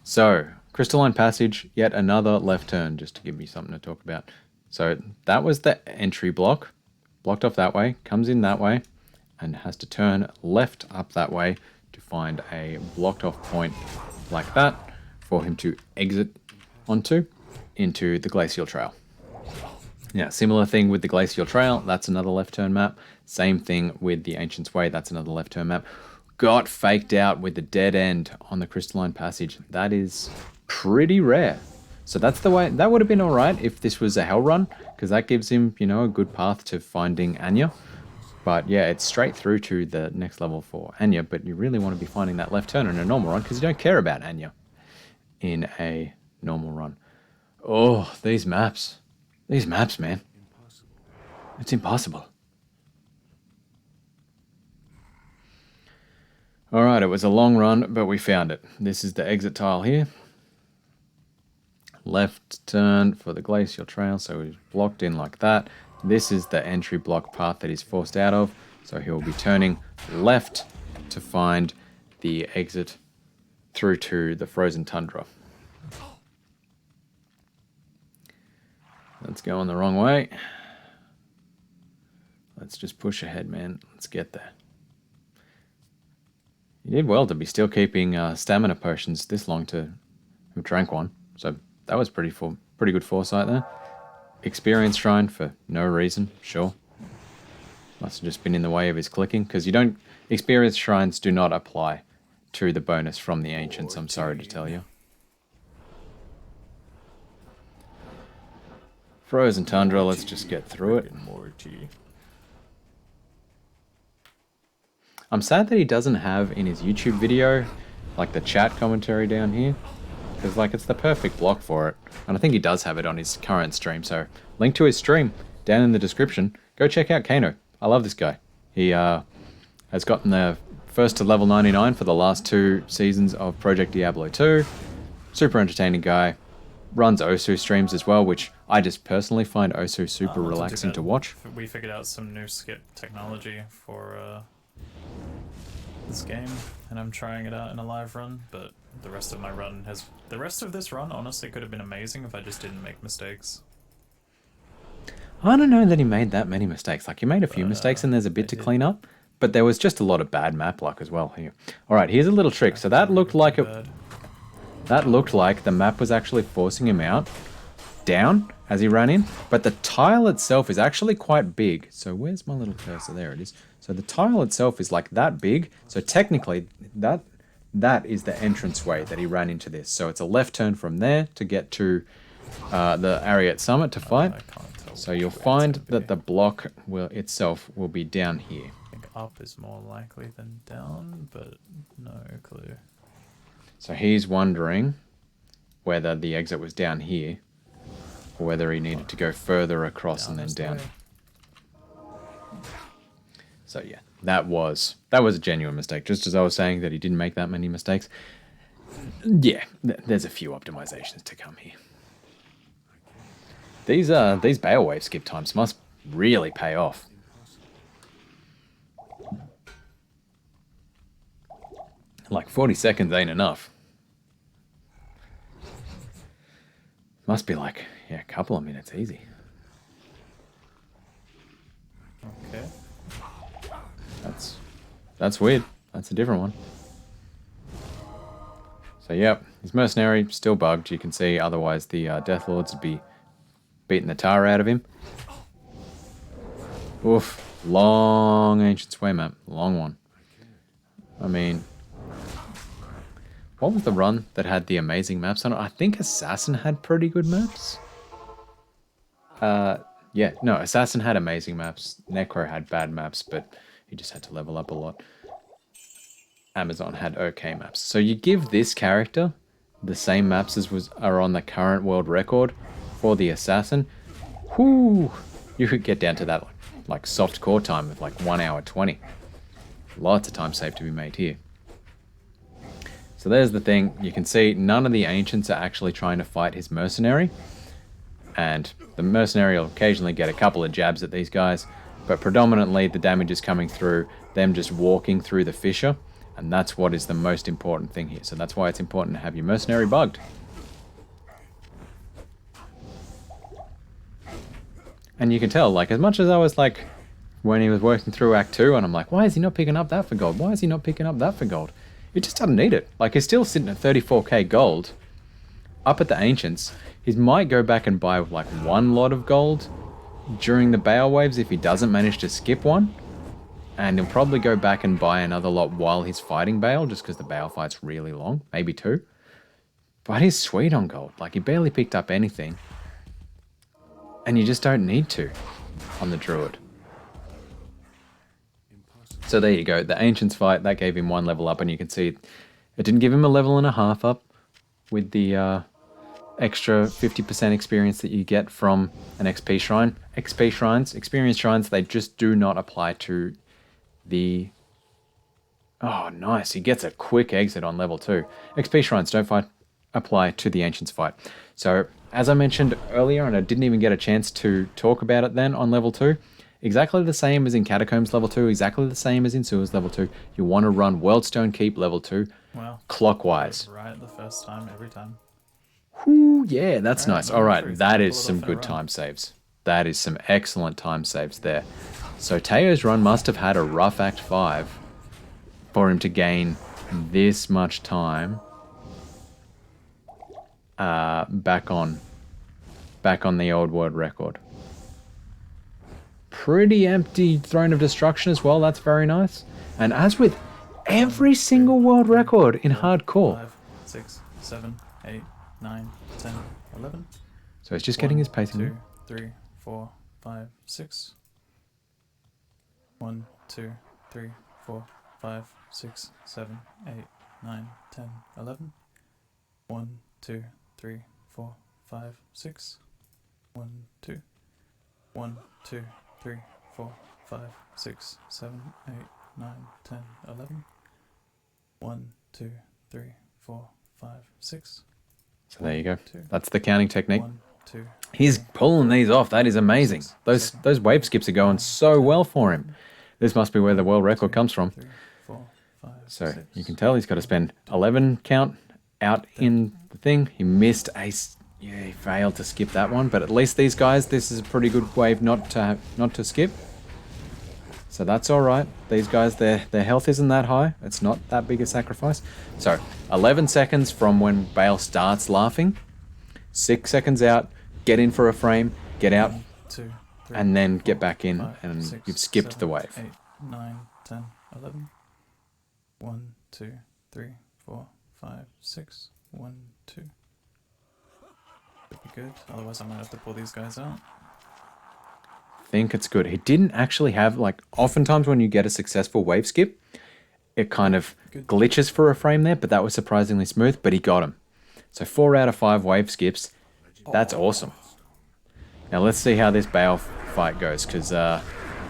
So, Crystalline Passage, yet another left turn, just to give me something to talk about. So that was the entry block. Blocked off that way, comes in that way, and has to turn left up that way to find a blocked off point like that for him to exit onto into the Glacial Trail. Yeah, similar thing with the Glacial Trail, that's another left turn map. Same thing with the Ancient's Way, that's another left turn map. Got faked out with the dead end on the Crystalline Passage. That is pretty rare. So that's the way. That would have been alright if this was a hell run, because that gives him, a good path to finding Anya. But yeah, it's straight through to the next level for Anya, but you really want to be finding that left turn in a normal run, because you don't care about Anya in a normal run. Oh, these maps. These maps, man. It's impossible. Alright, it was a long run, but we found it. This is the exit tile here. Left turn for the Glacial Trail, so he's blocked in like that. This is the entry block path that he's forced out of, so he'll be turning left to find the exit through to the frozen tundra. Let's go on the wrong way. Let's just push ahead, man. Let's get there. You did well to be still keeping stamina potions this long to have drank one. So that was pretty good foresight there. Experience Shrine for no reason, sure. Must have just been in the way of his clicking, because Experience Shrines do not apply to the bonus from the Ancients, I'm sorry to tell you. Frozen Tundra, let's just get through it. I'm sad that he doesn't have in his YouTube video, like the chat commentary down here. Because it's the perfect block for it. And I think he does have it on his current stream, so link to his stream down in the description. Go check out Kano. I love this guy. He has gotten the first to level 99 for the last 2 seasons of Project Diablo 2. Super entertaining guy. Runs Osu streams as well, which I just personally find Osu super relaxing to watch. We figured out some new skip technology for this game, and I'm trying it out in a live run, but the rest of this run honestly could have been amazing if I just didn't make mistakes. I don't know that he made that many mistakes. He made a few mistakes and there's a bit to clean up, but there was just a lot of bad map luck as well here. Alright, here's a little trick. So that looked like the map was actually forcing him out down as he ran in, but the tile itself is actually quite big. So where's my little cursor? There it is. So the tile itself is that big. So technically that is the entranceway that he ran into this. So it's a left turn from there to get to the Ariat Summit to fight. So you'll find that the block itself will be down here. I think up is more likely than down, but no clue. So he's wondering whether the exit was down here, or whether he needed to go further across and then down. So yeah, that was a genuine mistake. Just as I was saying that he didn't make that many mistakes. Yeah, there's a few optimizations to come here. These Bale wave skip times must really pay off. Like 40 seconds ain't enough. Must be like, yeah, a couple of minutes easy. Okay. That's weird. That's a different one. So yep, his mercenary still bugged. You can see otherwise the Death Lords would be beating the tar out of him. Oof. Long Ancient Sway map. Long one. I mean, what was the run that had the amazing maps on it? I think Assassin had pretty good maps. Yeah, no, Assassin had amazing maps. Necro had bad maps, but he just had to level up a lot. Amazon had okay maps. So you give this character the same maps as are on the current world record for the Assassin. Whoo! You could get down to that like soft core time of like 1 hour 20. Lots of time saved to be made here. So there's the thing. You can see none of the Ancients are actually trying to fight his mercenary. And the mercenary will occasionally get a couple of jabs at these guys. But predominantly the damage is coming through them just walking through the fissure. And that's what is the most important thing here. So that's why it's important to have your mercenary bugged. And you can tell, like, as much as I was like, when he was working through Act 2, and I'm like, why is he not picking up that for gold? Why is he not picking up that for gold? He just doesn't need it. Like, he's still sitting at 34k gold. Up at the Ancients, he might go back and buy, like, one lot of gold during the Bale waves if he doesn't manage to skip one. And he'll probably go back and buy another lot while he's fighting Bale, just because the Bale fight's really long. Maybe 2. But he's sweet on gold. Like, he barely picked up anything. And you just don't need to on the Druid. So there you go. The Ancients fight, that gave him 1 level up. And you can see it didn't give him a level and a half up with the extra 50% experience that you get from an XP shrine. XP shrines, experience shrines, they just do not apply to the... Oh, nice. He gets a quick exit on level 2. XP shrines don't apply to the Ancients fight. So, as I mentioned earlier, and I didn't even get a chance to talk about it then on level 2, exactly the same as in Catacombs level 2, exactly the same as in Sewers level 2, you want to run Worldstone Keep level 2 clockwise. Right the first time, every time. Whoo, yeah, that's nice. no, All right, sure, that pull is it some off in a good run. time saves. That is some excellent time saves there. So Teo's run must have had a rough Act 5 for him to gain this much time back on the old world record. Pretty empty Throne of Destruction as well. That's very nice. And as with every single world record in hardcore. 5, 6, 7, 8, 9, 10, 11. So he's just getting his pacing. 2, 3, 4, 5, 6. 1, 2, 3, 4, 5, 6, 7, 8, 9, 10, 11. 1, 2, 3, 4, 5, 6. 1, 2. 1, 2, 3, 4, 5, 6, 7, 8, 9, 10, 11. 1, 2, 3, 4, 5, 6. So there you go. 2, That's the counting technique. 1, 2. He's pulling these off. That is amazing. Those wave skips are going so well for him. This must be where the world record comes from. 3, 4, 5, So 6. you can tell he's got to spend 11 count out in the thing. He missed a... Yeah, he failed to skip that one. But at least these guys, this is a pretty good wave not to skip. So that's all right. These guys, their health isn't that high. It's not that big a sacrifice. So 11 seconds from when Bale starts laughing. 6 seconds out. Get in for a frame. Get out. 2, 3, And then get 4, back in 5, and 6, you've skipped 7, the wave. 8, 9, 10, 11. 1, 2, 3, 4, 5, 6. 1, 2. Should be good. Otherwise, I might have to pull these guys out. Think it's good. He didn't actually have, like, oftentimes when you get a successful wave skip, it kind of glitches for a frame there, but that was surprisingly smooth, but he got him. So 4 out of 5 wave skips. That's awesome. Now let's see how this Bale fight goes, because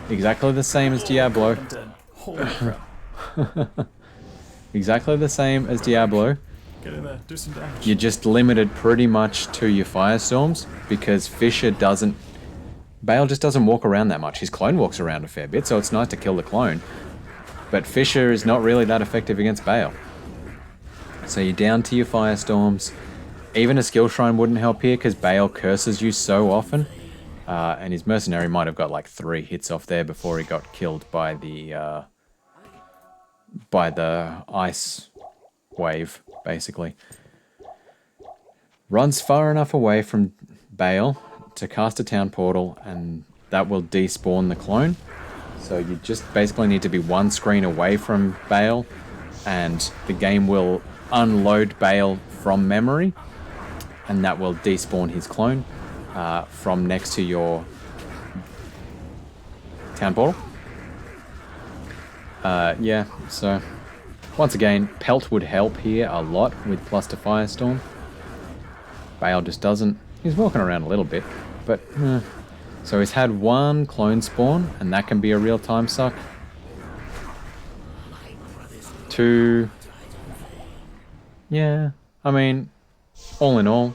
exactly the same as Diablo. I'm dead. Holy crap. Exactly the same as Diablo. Get in there, do some damage. You're just limited pretty much to your firestorms because Fisher doesn't... Bale just doesn't walk around that much. His clone walks around a fair bit, so it's nice to kill the clone. But Fisher is not really that effective against Bale. So you're down to your firestorms. Even a skill shrine wouldn't help here because Bale curses you so often. And his mercenary might have got like 3 hits off there before he got killed by the ice wave, basically. Runs far enough away from Bale to cast a town portal, and that will despawn the clone. So you just basically need to be 1 screen away from Bale, and the game will unload Bale from memory, and that will despawn his clone from next to your town portal. Yeah, so once again, Pelt would help here a lot with plus to Firestorm. Bale just doesn't. He's walking around a little bit, but so he's had 1 clone spawn, and that can be a real time suck. 2, yeah, I mean, all in all.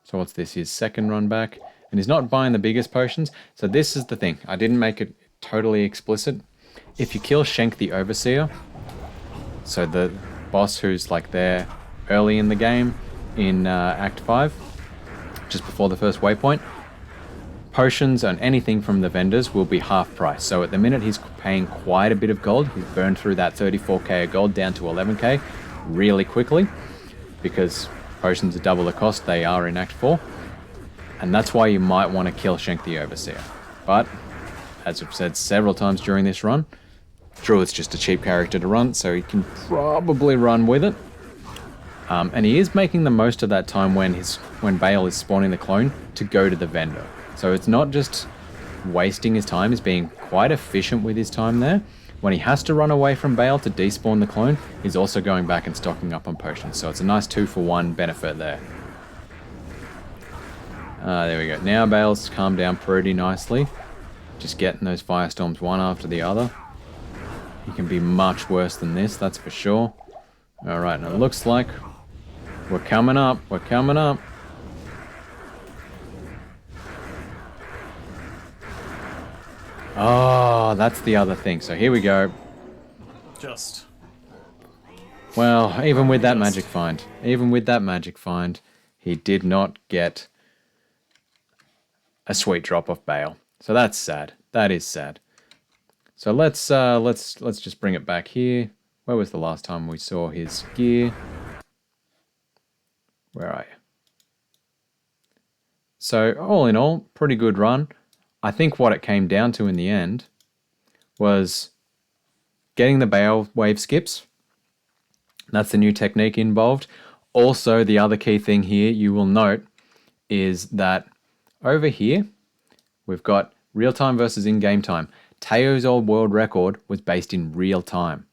So what's this? His second run back, and he's not buying the biggest potions. So this is the thing. I didn't make it totally explicit. If you kill Shenk the Overseer, so the boss who's like there early in the game in Act 5, just before the first waypoint, potions and anything from the vendors will be half price. So at the minute he's paying quite a bit of gold. He's burned through that 34k of gold down to 11k really quickly because potions are double the cost they are in Act 4. And that's why you might want to kill Shenk the Overseer. But, as I've said several times during this run, Druid's just a cheap character to run, so he can probably run with it. And he is making the most of that time when Bale is spawning the clone to go to the vendor. So it's not just wasting his time, he's being quite efficient with his time there. When he has to run away from Bale to despawn the clone, he's also going back and stocking up on potions. So it's a nice 2-for-1 benefit there. There we go. Now Bale's calmed down pretty nicely. Just getting those firestorms one after the other. He can be much worse than this, that's for sure. Alright, and it looks like we're coming up. We're coming up. Oh, that's the other thing. So here we go. Just. Well, even with that magic find, he did not get a sweet drop off Bale. So that's sad. That is sad. So let's just bring it back here. Where was the last time we saw his gear? Where are you? So all in all, pretty good run. I think what it came down to in the end was getting the Bale wave skips. That's the new technique involved. Also, the other key thing here you will note is that over here, we've got real time versus in-game time. Teo's old world record was based in real time.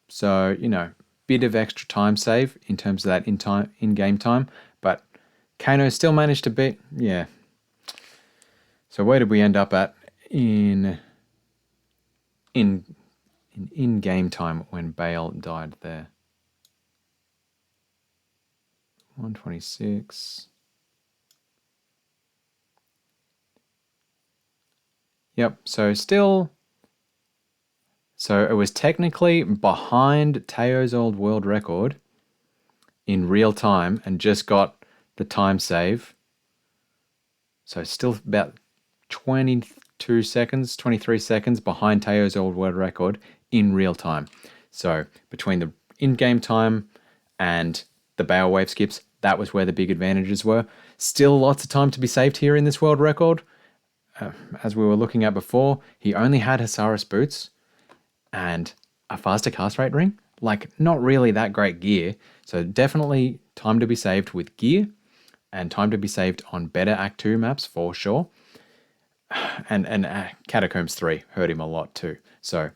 So, you know, bit of extra time save in terms of that in-game time, but Kano still managed to beat, yeah. So where did we end up at in in-game time when Bale died there? 126. Yep, so still... So it was technically behind Teo's old world record in real time and just got the time save. So still about 22 seconds, 23 seconds behind Teo's old world record in real time. So between the in-game time and the Bale wave skips, that was where the big advantages were. Still lots of time to be saved here in this world record. As we were looking at before, he only had Hasaris boots and a faster cast rate ring. Like, not really that great gear. So definitely time to be saved with gear and time to be saved on better Act 2 maps for sure. And Catacombs 3 hurt him a lot too. So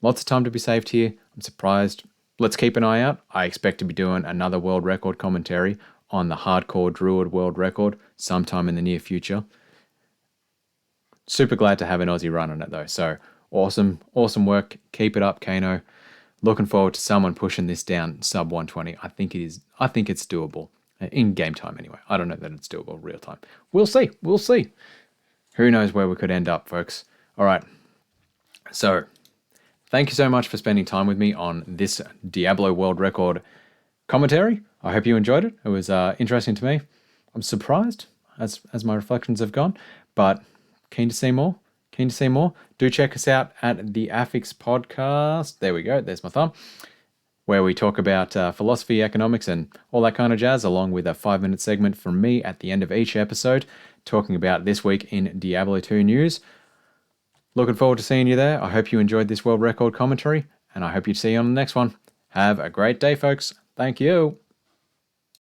lots of time to be saved here. I'm surprised. Let's keep an eye out. I expect to be doing another world record commentary on the hardcore Druid world record sometime in the near future. Super glad to have an Aussie run on it though. So awesome work. Keep it up, Kano. Looking forward to someone pushing this down sub 120. I think it's doable in game time anyway. I don't know that it's doable real time. We'll see. Who knows where we could end up, folks. All right. So thank you so much for spending time with me on this Diablo World Record commentary. I hope you enjoyed it. It was interesting to me. I'm surprised as my reflections have gone, but keen to see more. Do check us out at the Affix Podcast. There we go. There's my thumb. Where we talk about philosophy, economics, and all that kind of jazz, along with a 5-minute segment from me at the end of each episode, talking about this week in Diablo 2 news. Looking forward to seeing you there. I hope you enjoyed this world record commentary, and I hope you see you on the next one. Have a great day, folks. Thank you.